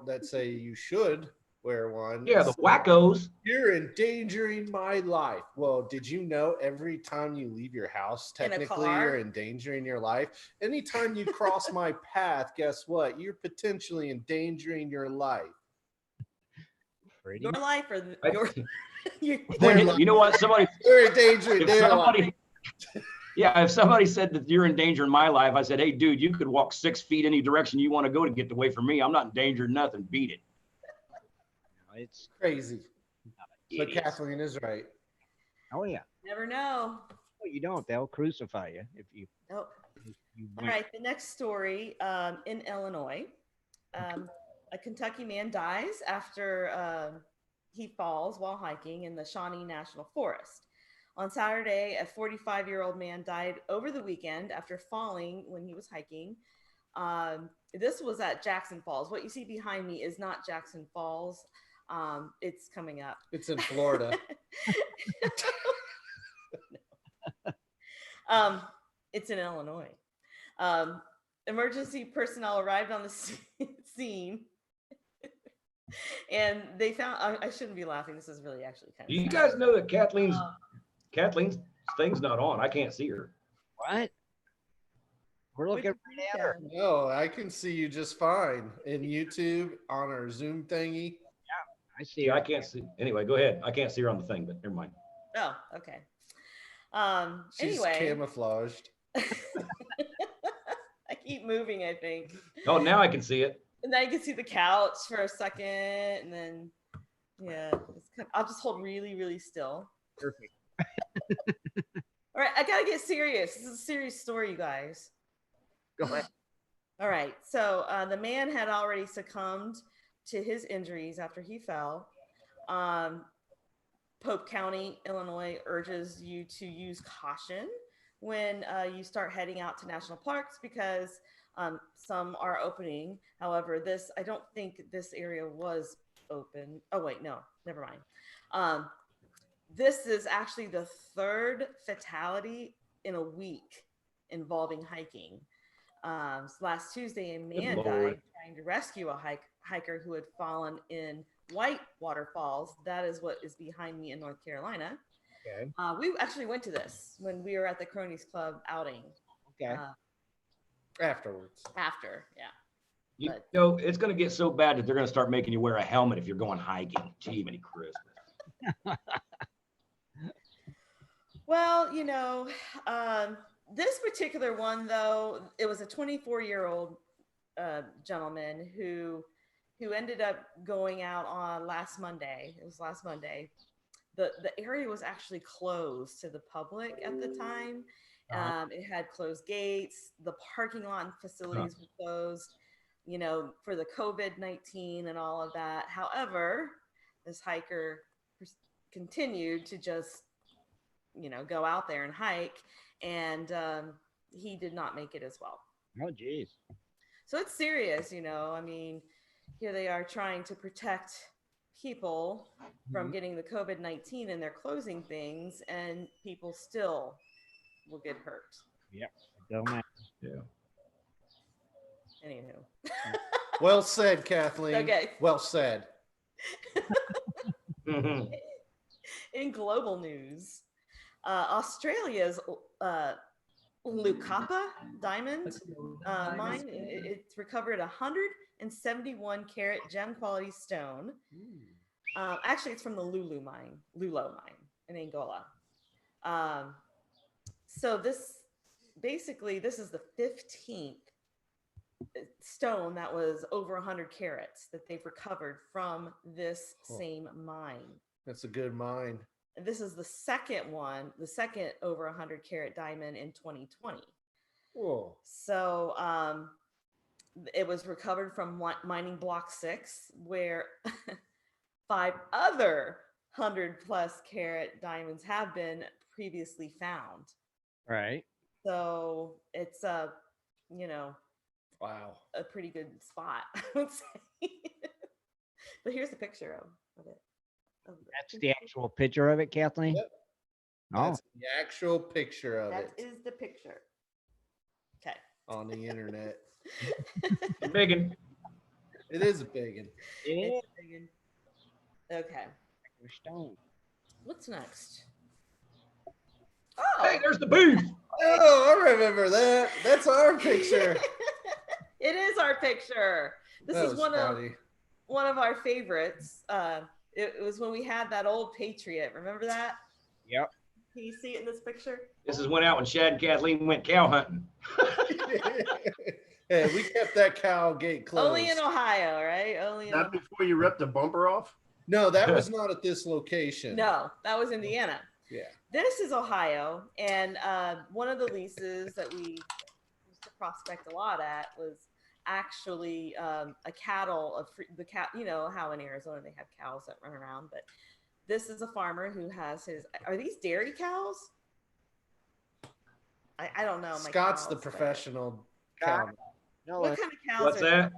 that say you should wear one. Yeah, the wackos. You're endangering my life. Well, did you know every time you leave your house, In a technically car? you're endangering your life? Anytime you cross my path, guess what? You're potentially endangering your life. pretty your life or your You know what? Somebody, You're endangering their life. if somebody said that you're endangering my life, I said, hey, dude, you could walk 6 feet any direction you want to go to get away from me. I'm not endangering nothing. Beat it. It's Crazy. So Idiots. Kathleen is right. oh yeah. never know. Well, you don't. They'll crucify you if you. Oh. you All right, the next story in Illinois. A Kentucky man dies after he falls while hiking in the Shawnee National Forest. On Saturday, a 45-year-old man died over the weekend after falling when he was hiking. This was at Jackson Falls. What you see behind me is not Jackson Falls. It's coming up. It's in Florida. It's in Illinois. Emergency personnel arrived on the scene, and they found. I shouldn't be laughing. This is really actually kind of. Do you guys know that Kathleen's thing's not on? I can't see her. What? We're looking right at her. No, I can see you just fine in YouTube on our Zoom thingy. I see Yeah, her. I can't see. Anyway, go ahead. I can't see her on the thing, but never mind. Oh, okay. She's Anyway, camouflaged. I keep moving. I think. Oh, now I can see it. And then I can see the couch for a second, and then I'll just hold really, really still. Perfect. All right, I gotta get serious. This is a serious story, you guys. Go ahead. All right, so the man had already succumbed to his injuries after he fell. Pope County, Illinois urges you to use caution when you start heading out to national parks because some are opening. However, I don't think this area was open. Oh, wait, no, never mind. This is actually the third fatality in a week involving hiking. Last Tuesday, a man died trying to rescue a hiker who had fallen in Whitewater Falls. That is what is behind me in North Carolina. Okay. We actually went to this when we were at the Cronies Club outing. Okay. Afterwards. After, yeah. You know, it's going to get so bad that they're going to start making you wear a helmet if you're going hiking. Gee, many Christmas. Well, you know, this particular one, though, it was a 24-year-old gentleman who ended up going out on last Monday. It was last Monday. The area was actually closed to the public at the time. It had closed gates. The parking lot and facilities were closed, you know, for the COVID-19 and all of that. However, this hiker continued to just, you know, go out there and hike, and he did not make it as well. Oh, geez. So it's serious, you know. I mean, here they are trying to protect people from getting the COVID-19, and they're closing things, and people still will get hurt. Yep. Don't matter. Yeah. Anywho. Well said, Kathleen. Okay. Well said. In global news, Australia's Lukapa diamond mine, it's recovered 171 carat gem quality stone. Actually, it's from the Lulo mine in Angola. So this is the 15th stone that was over 100 carats that they've recovered from this same mine. That's a good mine. And this is the second over 100 carat diamond in 2020. Whoa. So it was recovered from mining block 6, where 5 other 100+ carat diamonds have been previously found. Right. So it's you know, wow, a pretty good spot, I would say. But here's a picture of it. That's the actual picture of it, Kathleen? Yep. Oh. That's the actual picture of That it. is the picture. Okay. On the internet. Biggin. It is a big one. It's a big one. Okay. Stone. What's next? Hey, there's the booth. Oh, I remember that. That's our picture. It is our picture. This That is was one funny. of our favorites. It was when we had that old Patriot. Remember that? Yep. Can you see it in this picture? This is when Shad and Kathleen went cow hunting. Hey, we kept that cow gate closed. Only in Ohio, right? Not before you ripped the bumper off? No, that was not at this location. No, that was Indiana. Yeah. This is Ohio, and one of the leases that we used to prospect a lot at was actually a cattle the cat. You know how in Arizona they have cows that run around, but this is a farmer who has his. Are these dairy cows? I don't know. Scott's the professional cow. No, What kind of cows? What's that?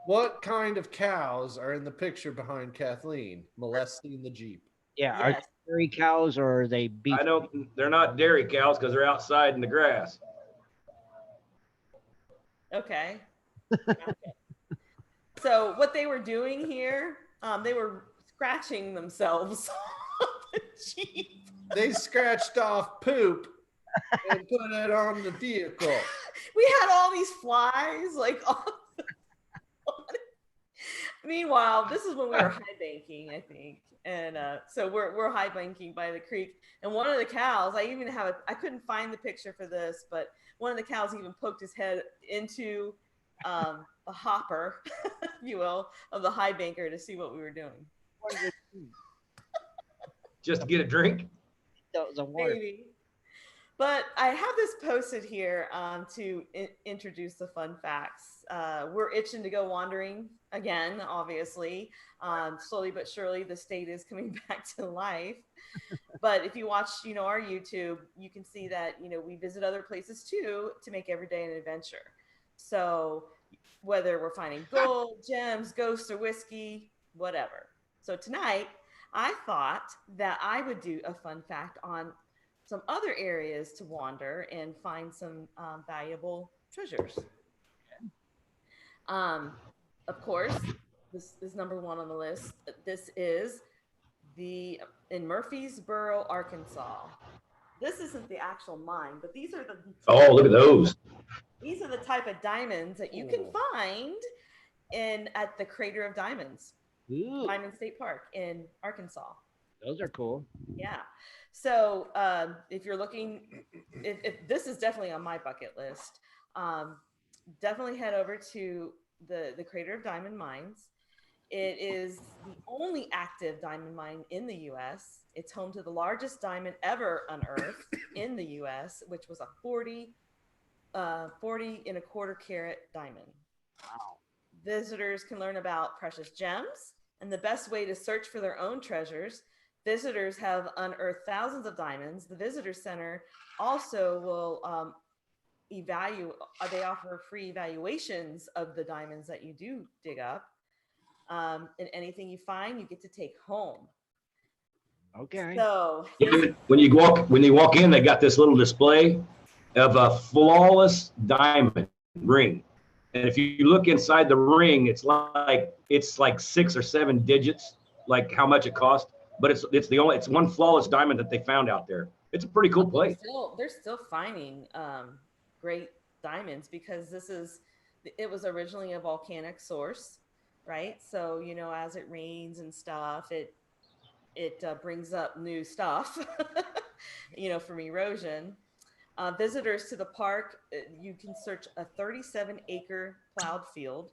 What kind of cows are in the picture behind Kathleen molesting the Jeep? yeah. Are Yes. they dairy cows or are they beef? I don't. They're not dairy cows because they're outside in the grass. Okay. Okay. So what they were doing here, they were scratching themselves off the Jeep. They scratched off poop and put it on the vehicle. We had all these flies like on it. Meanwhile, this is when we were high banking, I think. And so we're high banking by the creek. And one of the cows, I couldn't find the picture for this, but one of the cows even poked his head into a hopper, if you will, of the high banker to see what we were doing. Just to get a drink. That was a word. Maybe. But I have this posted here to introduce the fun facts. We're itching to go wandering again, obviously. Slowly but surely, the state is coming back to life. But if you watch, our YouTube, you can see that, we visit other places too to make every day an adventure. So whether we're finding gold, gems, ghosts, or whiskey, whatever. So tonight, I thought that I would do a fun fact on some other areas to wander and find some valuable treasures. Of course, this is number one on the list. This is in Murfreesboro, Arkansas. This isn't the actual mine, but these are the Oh, look at those. These are the type of diamonds that you can find at the Crater of Diamonds, Diamond State Park in Arkansas. Those are cool. Yeah. So if you're looking, if this is definitely on my bucket list, definitely head over to the Crater of Diamond Mines. It is the only active diamond mine in the U.S. It's home to the largest diamond ever unearthed in the U.S., which was a 40 and a quarter carat diamond. Wow. Visitors can learn about precious gems and the best way to search for their own treasures. Visitors have unearthed thousands of diamonds. The visitor center also will they offer free evaluations of the diamonds that you do dig up. And anything you find, you get to take home. Okay. So When you walk in, they got this little display of a flawless diamond ring. And if you look inside the ring, it's like 6 or 7 digits, like how much it cost. But it's one flawless diamond that they found out there. It's a pretty cool place. They're still finding great diamonds because it was originally a volcanic source, right? So as it rains and stuff, it brings up new stuff, from erosion. Visitors to the park, you can search a 37-acre plowed field.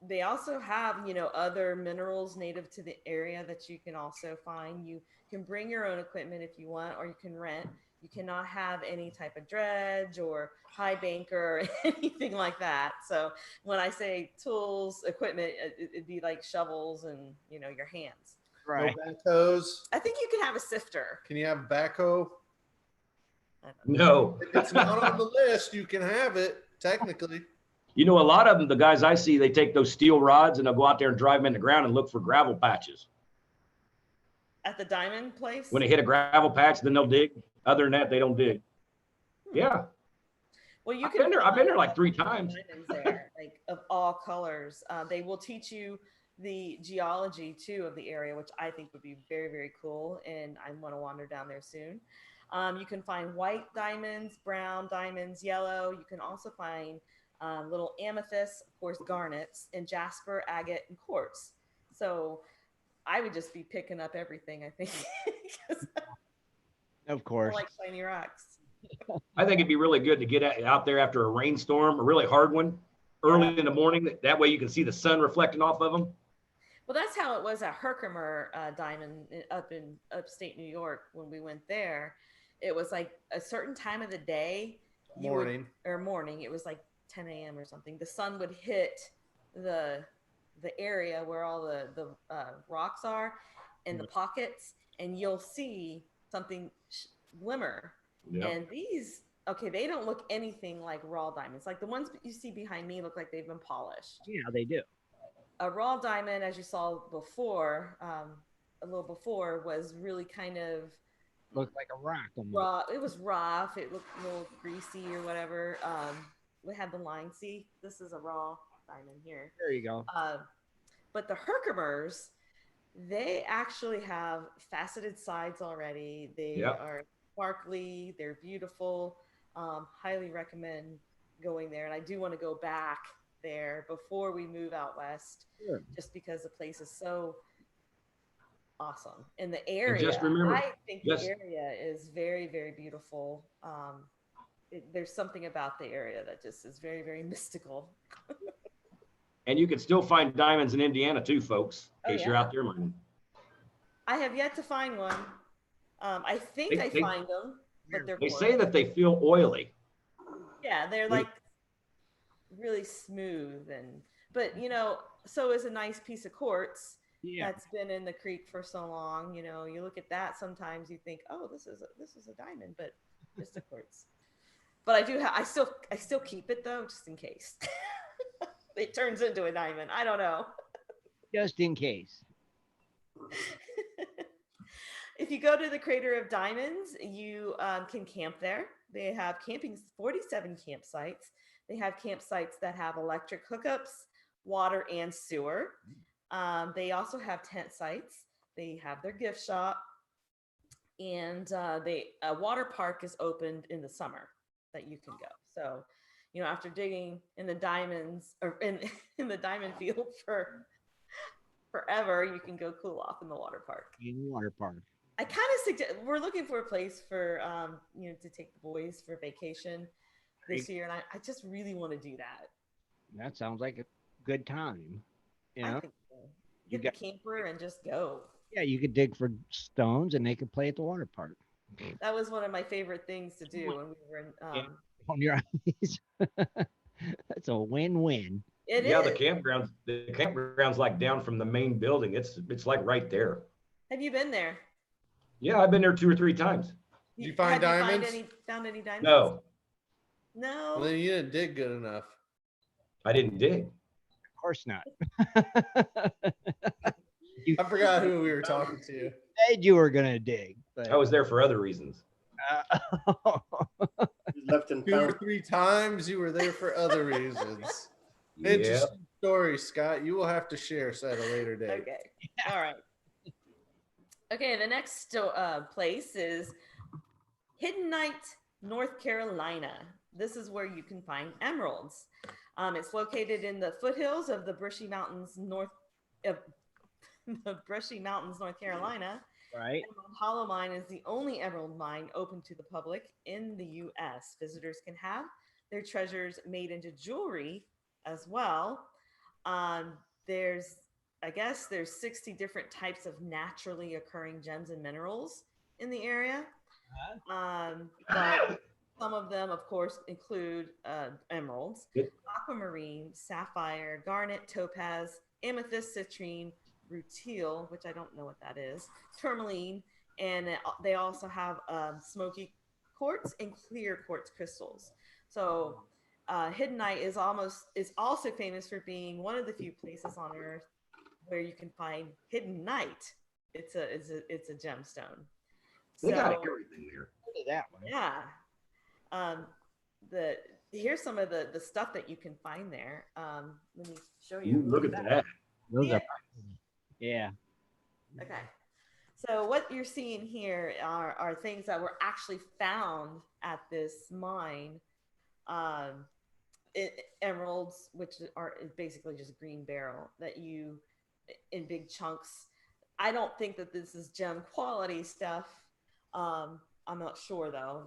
They also have, other minerals native to the area that you can also find. You can bring your own equipment if you want, or you can rent. You cannot have any type of dredge or high banker or anything like that. So when I say tools, equipment, it'd be like shovels and, your hands. Right. No backhoes. I think you can have a sifter. Can you have a backhoe? No. If it's not on the list, you can have it, technically. A lot of them, the guys I see, they take those steel rods and they'll go out there and drive them in the ground and look for gravel patches. At the diamond place? When they hit a gravel patch, then they'll dig. Other than that, they don't dig. Yeah. Well, I've been there like 3 times. There, like of all colors. They will teach you the geology too of the area, which I think would be very, very cool. And I want to wander down there soon. You can find white diamonds, brown diamonds, yellow. You can also find little amethysts, of course, garnets, and jasper, agate, and quartz. So I would just be picking up everything, I think. Of course. I like shiny rocks. I think it'd be really good to get out there after a rainstorm, a really hard one, early in the morning. That way you can see the sun reflecting off of them. Well, that's how it was at Herkimer Diamond up in upstate New York when we went there. It was like a certain time of the day. Morning. It was like 10 a.m. or something. The sun would hit the area where all the rocks are and the pockets, and you'll see something glimmer. Yep. And these, they don't look anything like raw diamonds. Like the ones you see behind me look like they've been polished. Yeah, they do. A raw diamond, as you saw before, a little before, was really kind of looked like a rock. Raw. It was rough. It looked a little greasy or whatever. We had the line. See, this is a raw diamond here. There you go. But the Herkimers, they actually have faceted sides already. They are sparkly. They're beautiful. Highly recommend going there. And I do want to go back there before we move out west, just because the place is so awesome. And the area, just remember, I think the area is very, very beautiful. There's something about the area that just is very, very mystical. And you can still find diamonds in Indiana too, folks, in case you're out there mining. I have yet to find one. I think I find them, but they're They say that they feel oily. yeah, they're like really smooth but so is a nice piece of quartz that's been in the creek for so long. You look at that, sometimes you think, oh, this is a diamond, but just a quartz. But I still keep it though, just in case it turns into a diamond. I don't know. Just in case. If you go to the Crater of Diamonds, you can camp there. They have 47 campsites. They have campsites that have electric hookups, water, and sewer. They also have tent sites. They have their gift shop, and a water park is opened in the summer that you can go. So, after digging in the diamonds or in the diamond field for forever, you can go cool off in the water park. I kind of suggest, we're looking for a place for to take the boys for vacation this year, and I just really want to do that. That sounds like a good time. I think so. Get the camper and just go. Yeah, you could dig for stones and they could play at the water park. That was one of my favorite things to do when we were in on your eyes. That's a win-win. It is. The campground's like down from the main building. It's like right there. Have you been there? Yeah, I've been there 2 or 3 times. Did you find diamonds? Found any diamonds? No. Well, then you didn't dig good enough. I didn't dig. Of course not. I forgot who we were talking to. Said you were gonna dig. But... I was there for other reasons. Left in 2 or 3 times you were there for other reasons. Yeah. Interesting story, Scott. You will have to share at a later date. Okay. All right. Okay, the next place is Hidden Night, North Carolina. This is where you can find emeralds. It's located in the foothills of the Brushy Mountains, North Carolina. Right. Emerald Hollow Mine is the only emerald mine open to the public in the U.S. Visitors can have their treasures made into jewelry as well. There's 60 different types of naturally occurring gems and minerals in the area. But some of them, of course, include emeralds, aquamarine, sapphire, garnet, topaz, amethyst, citrine, rutile, which I don't know what that is, tourmaline, and they also have smoky quartz and clear quartz crystals. So Hidden Night is also famous for being one of the few places on Earth where you can find hidden night. It's a gemstone. They got everything there. Look at that one. Yeah. Here's some of the stuff that you can find there. Let me show you. Look at that. Yeah. Okay. So what you're seeing here are things that were actually found at this mine. Emeralds, which are basically just green beryl that you in big chunks. I don't think that this is gem quality stuff. I'm not sure though,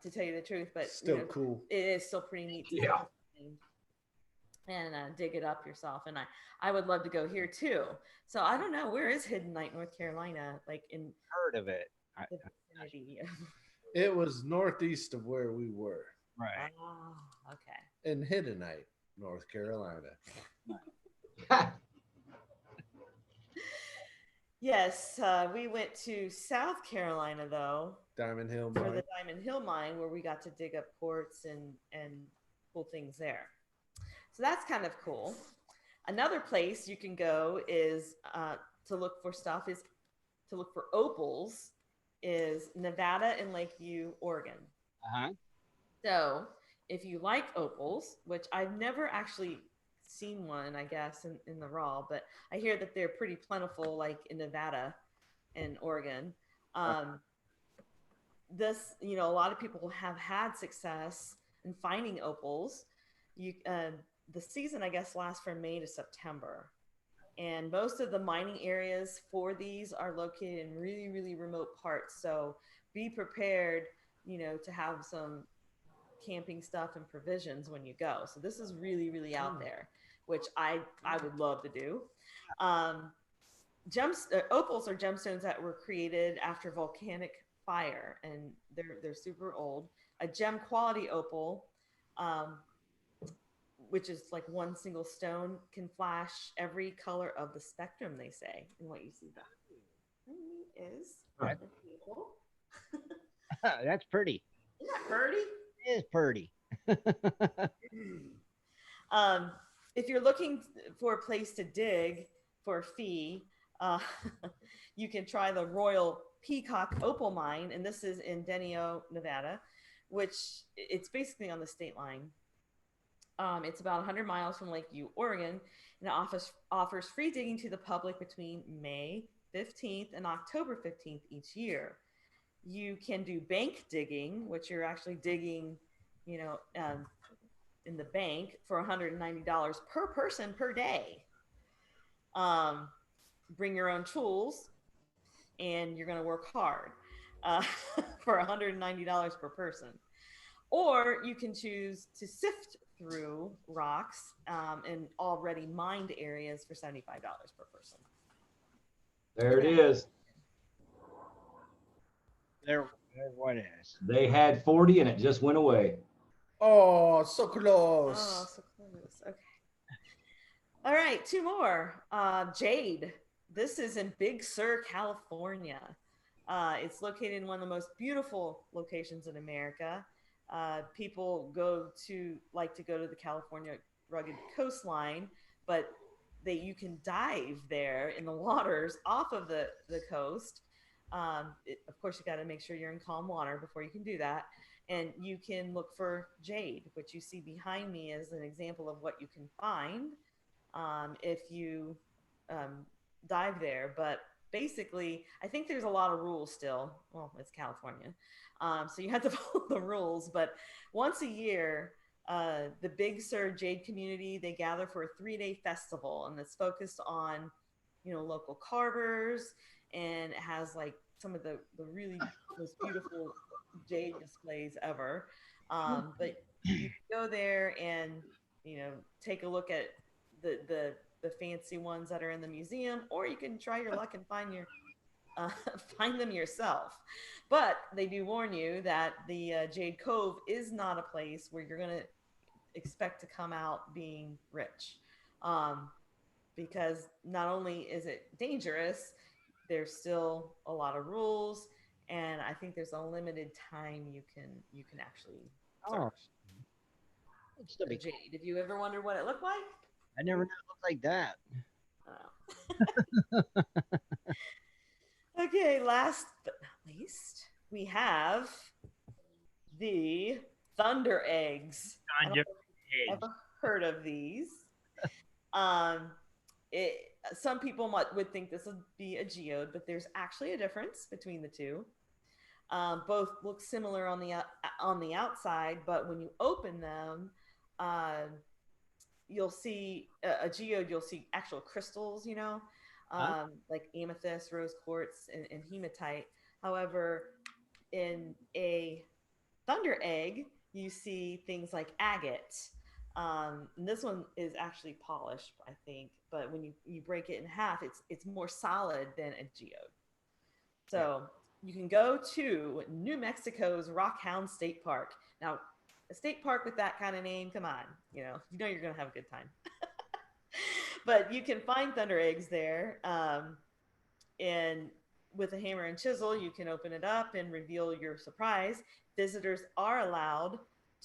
to tell you the truth, but still cool. It is still pretty neat to and dig it up yourself. And I would love to go here too. So I don't know, where is Hidden Night, North Carolina? Like in heard of it. It was northeast of where we were. Right. Oh, okay. In Hidden Night, North Carolina. Yes, we went to South Carolina though. Diamond Hill Mine. For the Diamond Hill Mine, where we got to dig up quartz and cool things there. So that's kind of cool. Another place you can go is to look for opals is Nevada and Lakeview, Oregon. So if you like opals, which I've never actually seen one, I guess, in the raw, but I hear that they're pretty plentiful, like in Nevada and Oregon. This, a lot of people have had success in finding opals. The season, I guess, lasts from May to September. And most of the mining areas for these are located in really, really remote parts. So be prepared, to have some camping stuff and provisions when you go. So this is really, really out there, which I would love to do. Opals are gemstones that were created after volcanic fire, and they're super old. A gem quality opal, which is like one single stone, can flash every color of the spectrum, they say. And what you see behind me is opal. That's pretty. Isn't that pretty? It is pretty. If you're looking for a place to dig for a fee, you can try the Royal Peacock Opal Mine, and this is in Denio, Nevada, which it's basically on the state line. It's about 100 miles from Lakeview, Oregon, and it offers free digging to the public between May 15th and October 15th each year. You can do bank digging, which you're actually digging, in the bank for $190 per person per day. Bring your own tools, and you're going to work hard for $190 per person. Or you can choose to sift through rocks in already mined areas for $75 per person. There it is. There what is. They had 40 and it just went away. Oh, so close. Oh, so close. Okay. All right, two more. Jade. This is in Big Sur, California. It's located in one of the most beautiful locations in America. People like to go to the California rugged coastline, but you can dive there in the waters off of the coast. Of course, you got to make sure you're in calm water before you can do that. And you can look for jade, which you see behind me is an example of what you can find if you dive there. But basically, I think there's a lot of rules still. Well, it's California. So you have to follow the rules. But once a year, the Big Sur Jade community, they gather for a 3-day festival, and it's focused on, local carvers, and it has like some of the really most beautiful jade displays ever. But you can go there and, take a look at the fancy ones that are in the museum, or you can try your luck and find them yourself. But they do warn you that the Jade Cove is not a place where you're going to expect to come out being rich, because not only is it dangerous, there's still a lot of rules, and I think there's a limited time you can actually search. It's the Jade. Did you ever wonder what it looked like? I never knew it looked like that. Oh. Okay, last but not least, we have the Thunder Eggs. Ever heard of these? Some people would think this would be a geode, but there's actually a difference between the two. Both look similar on the outside, but when you open them, you'll see a geode. You'll see actual crystals, like amethyst, rose quartz, and hematite. However, in a thunder egg, you see things like agate. And this one is actually polished, I think, but when you break it in half, it's more solid than a geode. So you can go to New Mexico's Rockhound State Park. Now, a state park with that kind of name, come on, you're going to have a good time. But you can find thunder eggs there, and with a hammer and chisel, you can open it up and reveal your surprise. Visitors are allowed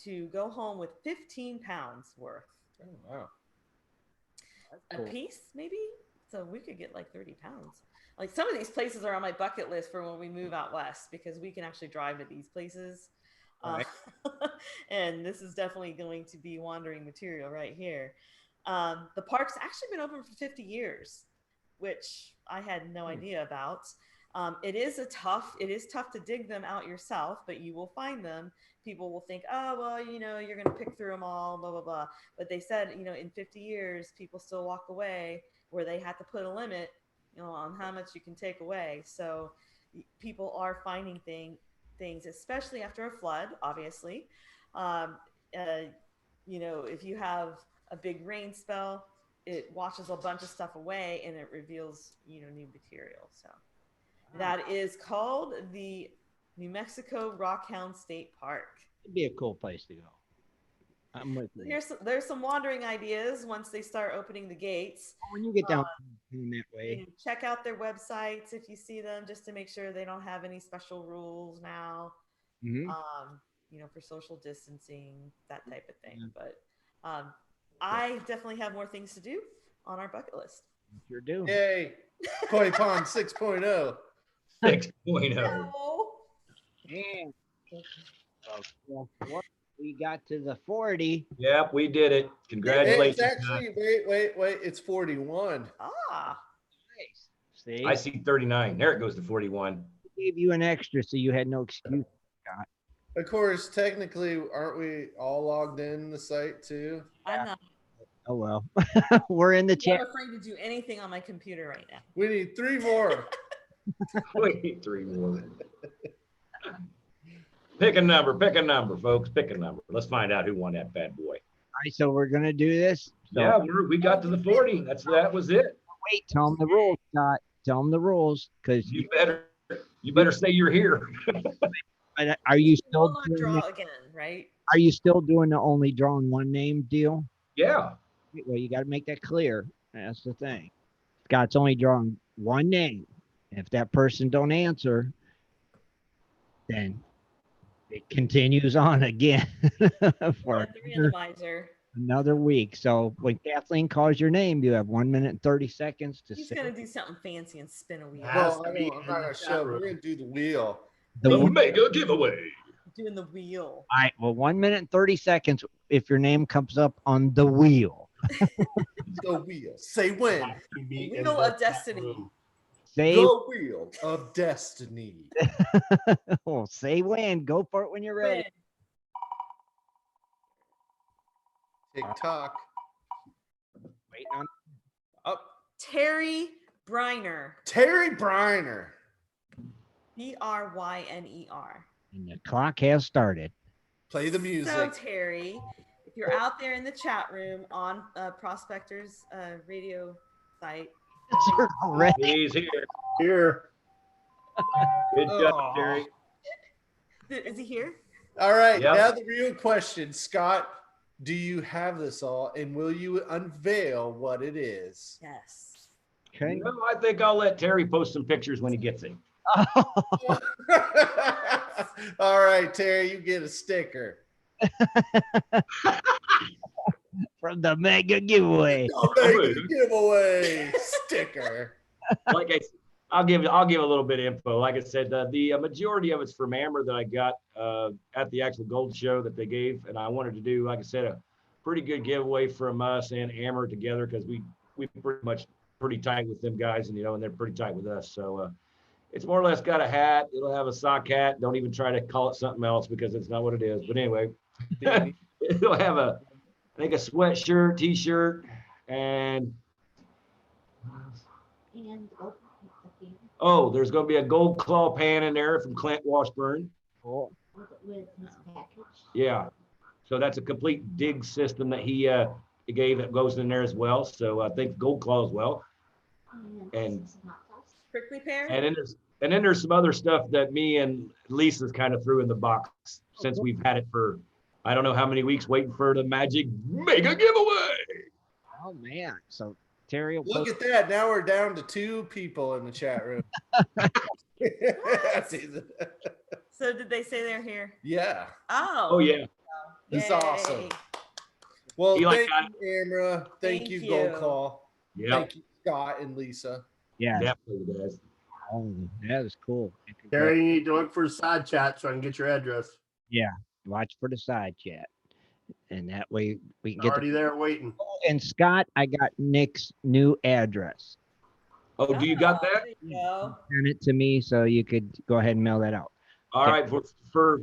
to go home with 15 pounds worth. Oh, wow. A piece, maybe? So we could get like 30 pounds. Like some of these places are on my bucket list for when we move out west, because we can actually drive to these places. Right. And this is definitely going to be wandering material right here. The park's actually been open for 50 years, which I had no idea about. It is tough to dig them out yourself, but you will find them. People will think, oh, well, you're going to pick through them all, blah, blah, blah. But they said, in 50 years, people still walk away where they had to put a limit, on how much you can take away. So people are finding things, especially after a flood, obviously. If you have a big rain spell, it washes a bunch of stuff away and it reveals, new material. So that is called the New Mexico Rockhound State Park. It'd be a cool place to go. I'm with you. There's some wandering ideas once they start opening the gates. When you get down in that way. You check out their websites if you see them, just to make sure they don't have any special rules now. Mhm. For social distancing, that type of thing. But I definitely have more things to do on our bucket list. Sure do. Yay. Koi Pond 6.0. 6.0. And we got to the 40. Yep, we did it. Congratulations. It's actually, wait. It's 41. Ah. Nice. See? I see 39. There it goes to 41. Gave you an extra, so you had no excuse, Scott. Of course, technically, aren't we all logged in the site too? I'm not. Oh, well. We're in the I'm chat. afraid to do anything on my computer right now. We need 3 more. We need 3 more. Pick a number, folks. Pick a number. Let's find out who won that bad boy. All right, so we're going to do this. So, Yeah, we got to the 40. That was it. wait, tell them the rules, Scott. Tell them the rules, because You better say you're here. are you still We'll not doing draw the, again, right? are you still doing the only drawing one name deal? Yeah. Well, you got to make that clear. That's the thing. Scott's only drawing one name. If that person don't answer, then it continues on again for The randomizer. another week. So when Kathleen calls your name, you have 1 minute and 30 seconds to He's say gonna do something fancy and spin a wheel. Well, I'm not going to show. We're going to do the wheel. the The wheel. mega giveaway. Doing the wheel. All right. Well, 1 minute and 30 seconds if your name comes up on the wheel. The wheel. Say when. Wheel of Destiny. Say, The wheel of destiny. well, say when. Go for it when you're ready. TikTok. Waiting on. Up. Terry Briner. Terry Briner. Bryner. And the clock has started. Play the So music. Terry, if you're out there in the chat room on Prospectors radio site, Already. He's here. Here. Good Oh. job, Jerry. is he here? All right. Yep. Now the real question, Scott. Do you have this all, and will you unveil what it is? Yes. Okay. No, I think I'll let Terry post some pictures when he gets it. All right, Terry, you get a sticker. From the mega giveaway. Giveaway sticker. I'll give a little bit of info. Like I said, the majority of it's from Amber that I got at the actual gold show that they gave, and I wanted to do, like I said, a pretty good giveaway from us and Amber together because we pretty tight with them guys, and and they're pretty tight with us. So it's more or less got a hat. It'll have a sock hat. Don't even try to call it something else because it's not what it is. But anyway, it'll have a sweatshirt, t-shirt, and there's going to be a gold claw pan in there from Clint Washburn. Cool. Yeah. So that's a complete dig system that he gave that goes in there as well. So I think gold claw as well. And Prickly pear. then there's some other stuff that me and Lisa's kind of threw in the box since we've had it for I don't know how many weeks waiting for the magic mega giveaway. Oh man. So Terry will Look post- at that. Now we're down to 2 people in the chat room. So did they say they're here? Yeah. Oh yeah. It's Yay. awesome. Well, Eli thank got you, Amra. Thank Thank you, you. Gold Claw. Yeah. Thank you, Scott and Lisa. Yeah. Definitely guys. Oh, that is cool. Terry, you need to look for a side chat so I can get your address. Yeah. Watch for the side chat. And that way we can get Already there waiting. and Scott, I got Nick's new address. Oh, do you got that? There you go. Send it to me so you could go ahead and mail that out. All right, for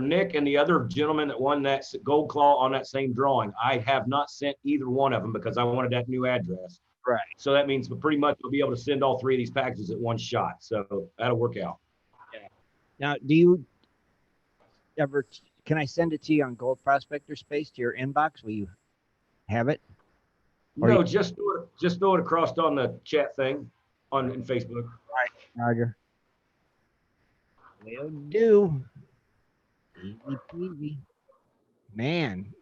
Nick and the other gentleman that won that gold claw on that same drawing, I have not sent either one of them because I wanted that new address. Right. So that means pretty much we'll be able to send all 3 of these packages at one shot. So that'll work out. Now, do you ever can I send it to you on Gold Prospector Space to your inbox? Will you have it? Or No, you- just throw it across on the chat thing in Facebook. Roger. Will do. Easy peasy. Man.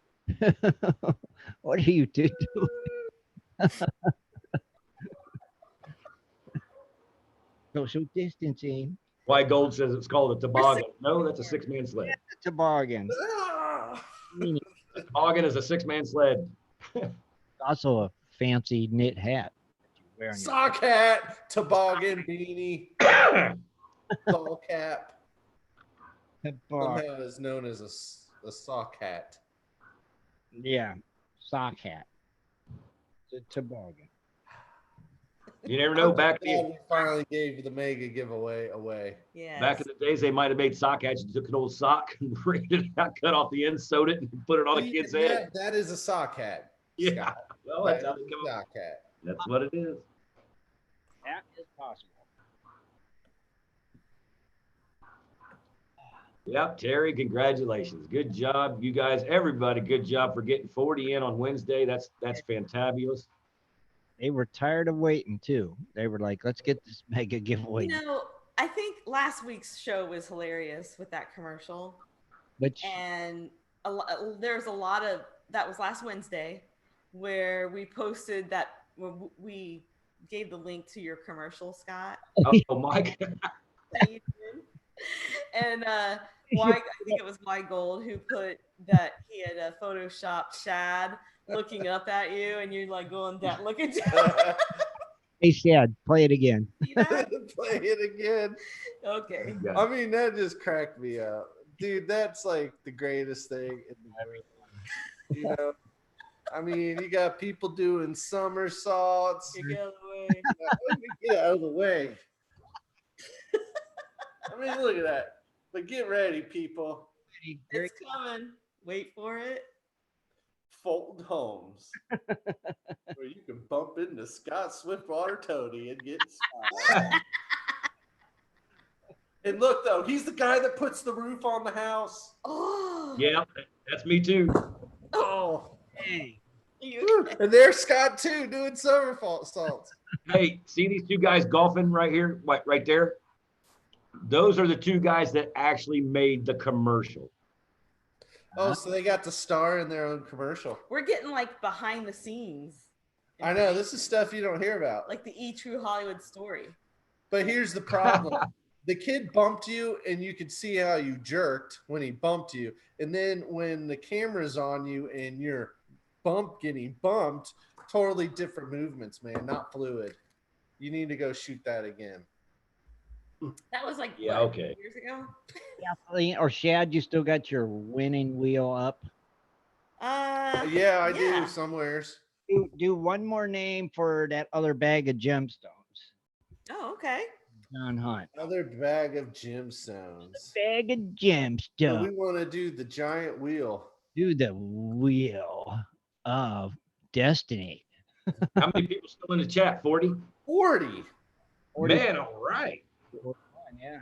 What are you two doing? Social distancing. Why Gold says it's called a toboggan. No, that's a 6-man sled. Toboggan. Ah! A toboggan is a 6-man sled. Also a fancy knit hat that you wear on your Sock hat, toboggan, beanie, ball cap. bar. Somehow is known as a sock hat. Yeah, sock hat. It's a toboggan. You never know. Back Glad we finally gave the mega giveaway away. Yeah. Back in the days, they might have made sock hats. You took an old sock and ripped it out, cut off the end, sewed it, and put it on a kid's head. That is a sock hat. Yeah. Scott. Well, That that's how is they come a up. sock hat. That's what it is. That is possible. Yep, Terry, congratulations. Good job, you guys. Everybody, good job for getting 40 in on Wednesday. That's fantabulous. They were tired of waiting too. They were like, let's get this mega giveaway. You know, I think last week's show was hilarious with that commercial. Which And there's a lot of, that was last Wednesday, where we posted that, we gave the link to your commercial, Scott. Oh my God. And I think it was Y Gold who put that he had photoshopped Shad looking up at you, and you're like going down, looking down. Hey Shad, play it again. See that? Play it again. Okay. I mean, that just cracked me up. Dude, that's like the greatest thing in the world. You know? I mean, you got people doing somersaults. Get out of the way. Let me get out of the way. I mean, look at that. But get ready, people. It's coming. Wait for it. Fulton Homes, where you can bump into Scott Swiftwater Toney and get inspired. And look, though, he's the guy that puts the roof on the house. Oh. Yeah, that's me too. Oh. Hey. And there's Scott, too, doing somersaults. Hey, see these two guys golfing right here, right there? Those are the two guys that actually made the commercial. Oh, so they got to star in their own commercial. We're getting like behind the scenes. I know. This is stuff you don't hear about. Like the True Hollywood story. But here's the problem. The kid bumped you, and you could see how you jerked when he bumped you. And then when the camera's on you and you're getting bumped, totally different movements, man. Not fluid. You need to go shoot that again. That was like Yeah, what, okay. years ago. Kathleen or Shad, you still got your winning wheel up. Yeah, I do somewheres. Do one more name for that other bag of gemstones. Oh, okay. John Hunt. Another bag of gemstones. Bag of So gemstones. we want to do the giant wheel. Do the wheel of destiny. How many people still in the chat? 40? 40. Man, all right. Yeah.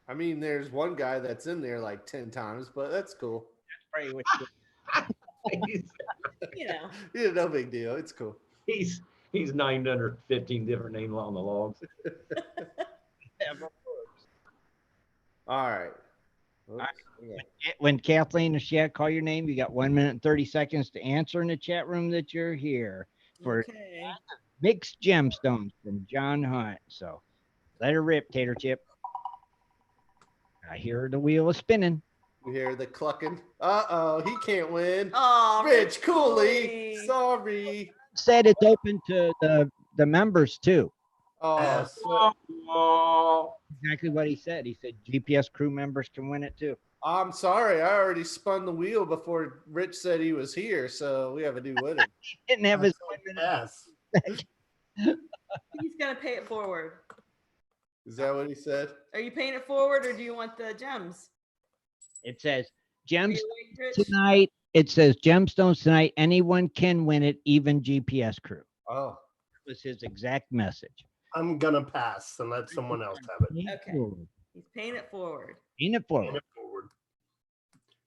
I mean, there's one guy that's in there like 10 times, but that's cool. That's probably what You know. Yeah, no big deal. It's cool. He's 915 different names on the logs. All right. Oops. When Kathleen or Shad call your name, you got 1 minute and 30 seconds to answer in the chat room that you're here for Okay. mixed gemstones from John Hunt. So let her rip, Tater Chip. I hear the wheel is spinning. We hear the clucking. Uh-oh, he can't win. Oh, Rich Cooley. Sorry. Said it's open to the members too. Oh, Exactly what he said. He said GPS crew members can win it too. I'm sorry. I already spun the wheel before Rich said he was here, so we have a new winner. Didn't have his Yes. He's gonna pay it forward. Is that what he said? Are you paying it forward, or do you want the gems? It says Are gems you awake, Rich? tonight. It says gemstones tonight. Anyone can win it, even GPS crew. Oh. That was his exact message. I'm gonna pass and let someone else have it. Okay. He's paying it forward. Ain't it Pay forward? it forward.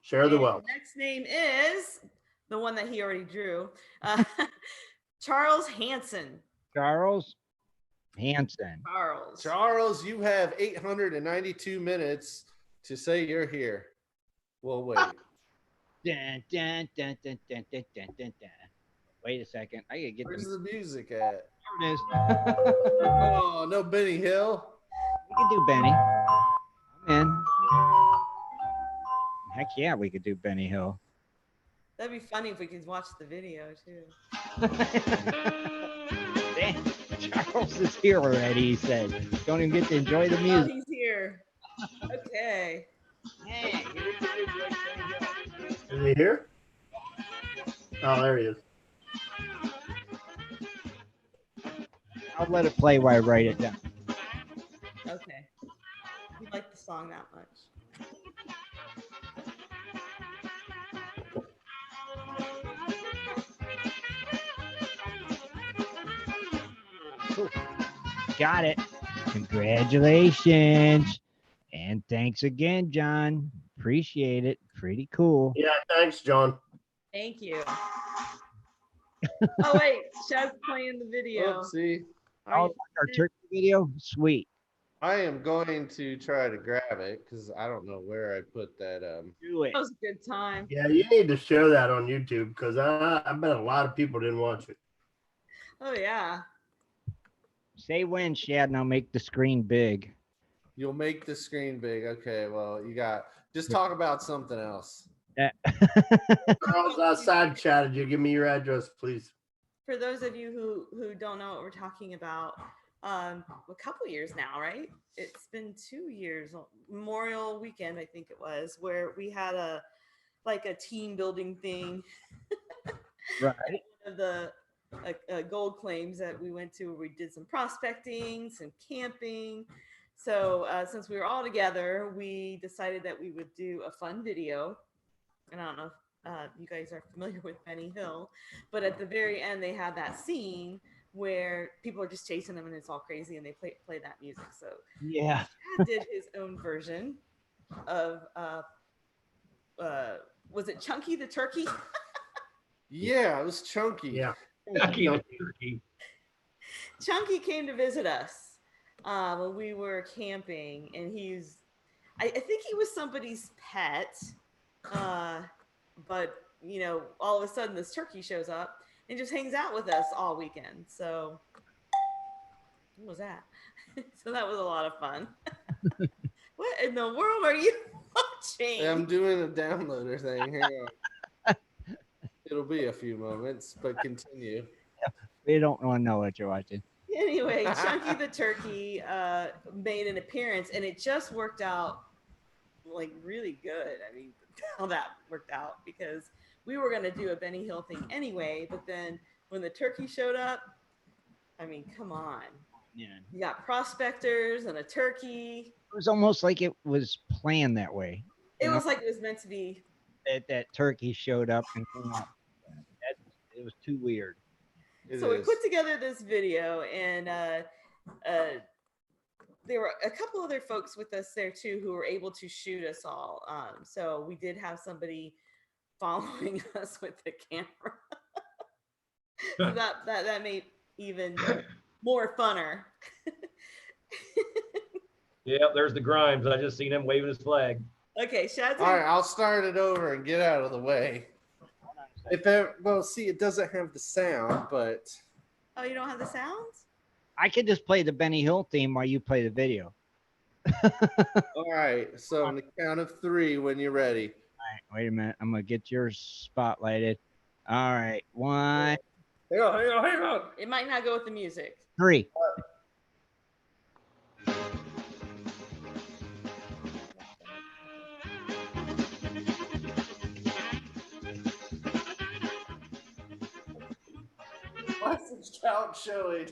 Share the And wealth. The next name is the one that he already drew. Charles Hanson. Charles. Hanson. Charles. Charles, you have 892 minutes to say you're here. We'll wait. Dun, dun, dun, dun, dun, dun, dun, dun, dun. Wait a second. I gotta get Where's the. the music at? There it is. Oh, no Benny Hill. We could do Benny. I'm in. Heck yeah, we could do Benny Hill. That'd be funny if we could watch the video too. Damn, Charles is here already, he said. Don't even get to enjoy the Oh, music. he's here. Okay. Hey, Is he here? Oh, there he is. I'll let it play while I write it down. Okay. You like the song that much? Got it. Congratulations. And thanks again, John. Appreciate it. Pretty cool. Yeah, thanks, John. Thank you. Oh wait, Shad's playing the video. Oopsie. Are Oh, you- our turkey video? Sweet. I am going to try to grab it because I don't know where I put that. Do it. That was a good time. Yeah, you need to show that on YouTube because I bet a lot of people didn't watch it. Oh yeah. Say when, Shad, and I'll make the screen big. You'll make the screen big. Okay, well, you got just talk about something else. Charles, outside chatted you. Give me your address, please. For those of you who don't know what we're talking about, a couple years now, right? It's been 2 years, Memorial Weekend, I think it was, where we had a team building thing. Right. One of the gold claims that we went to, where we did some prospecting, some camping. So since we were all together, we decided that we would do a fun video. And I don't know if you guys are familiar with Benny Hill, but at the very end, they had that scene where people are just chasing them and it's all crazy, and they play that music. So Yeah. Shad did his own version of was it Chunky the Turkey? Yeah, it was chunky. Yeah. Chunky came to visit us when we were camping, and I think he was somebody's pet, but all of a sudden this turkey shows up and just hangs out with us all weekend. So what was that? So that was a lot of fun. What in the world are you watching? I'm doing a downloader thing. Hang on. It'll be a few moments, but continue. We don't want to know what you're watching. Anyway, Chunky the Turkey made an appearance, and it just worked out like really good. I mean, how that worked out, because we were going to do a Benny Hill thing anyway, but then when the turkey showed up, I mean, come on. Yeah. You got prospectors and a turkey. It was almost like it was planned that way. It was like it was meant to be. That turkey showed up and came out. It was too weird. So we put together this video, and there were a couple other folks with us there too who were able to shoot us all. So we did have somebody following us with the camera. So that made even more funner. Yeah, there's the Grimes. I just seen him waving his flag. Okay, Shad's all right, I'll start it over and get out of the way. See, it doesn't have the sound, but Oh, you don't have the sounds? I could just play the Benny Hill theme while you play the video. all right. So on the count of 3, when you're ready. All right, wait a minute. I'm gonna get yours spotlighted. All right, 1, Hang on. It might not go with the music. 3. What's the count showing?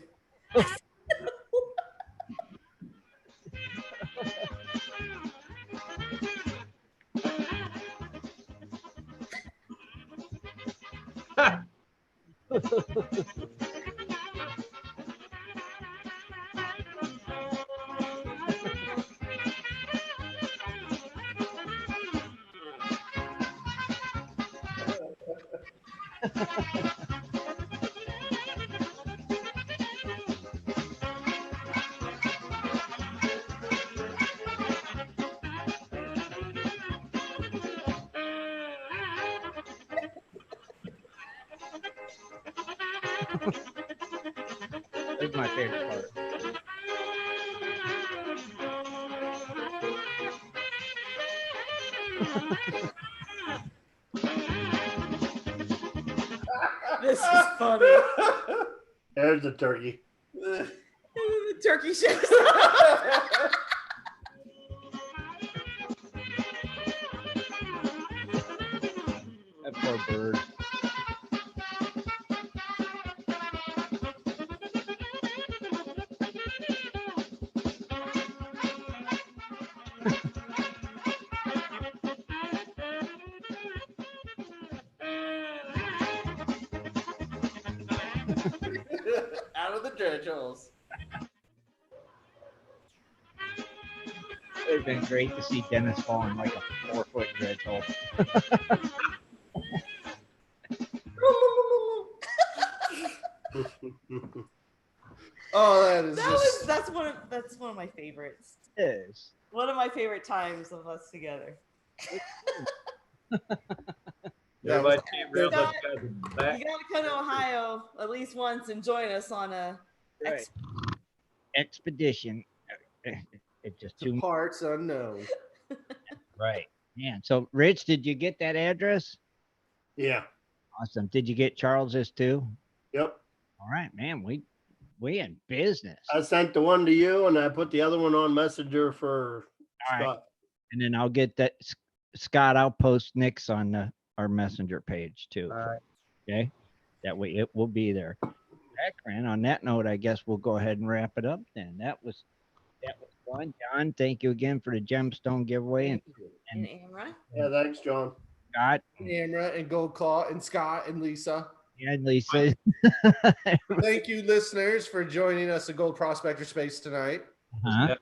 That's my favorite part. This is funny. There's the turkey. The turkey shakes. That poor bird. Out of the dredge holes. It would have been great to see Dennis fall in like a 4-foot dredge hole. Oh, that is just... that's one of my favorites. It is. One of my favorite times of us together. Everybody, You guys are back. You gotta come to Ohio at least once and join us on a Right. Expedition. It's just too parts unknown. right. Man. So Rich, did you get that address? Yeah. Awesome. Did you get Charles's too? Yep. All right, man. We in business. I sent the one to you, and I put the other one on Messenger for All right. Scott. And then I'll get that Scott. I'll post Nick's on our messenger page too. All right. Okay. That way it will be there. Background. On that note, I guess we'll go ahead and wrap it up then. That was fun. John, thank you again for the gemstone giveaway. And Amra. Yeah, thanks, John. Scott. Amra and Gold Claw and Scott and Lisa. And Lisa. Thank you, listeners, for joining us at Gold Prospector Space tonight. Uh-huh.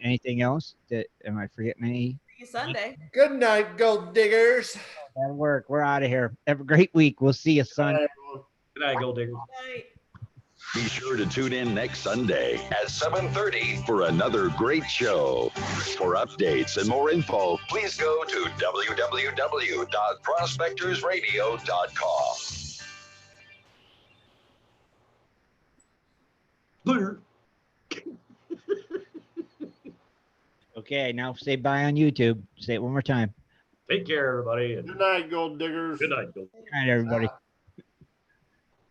Anything else? Am I forgetting any? See you Sunday. Good night, Gold Diggers. That'll work. We're out of here. Have a great week. We'll see you Sunday. Good night, Gold Digger. Night. Be sure to tune in next Sunday at 7:30 for another great show. For updates and more info, please go to www.prospectorsradio.com. Later. Okay, now say bye on YouTube. Say it one more time. Take care, everybody. And Good night, gold diggers. good night, Gold. Good night, everybody.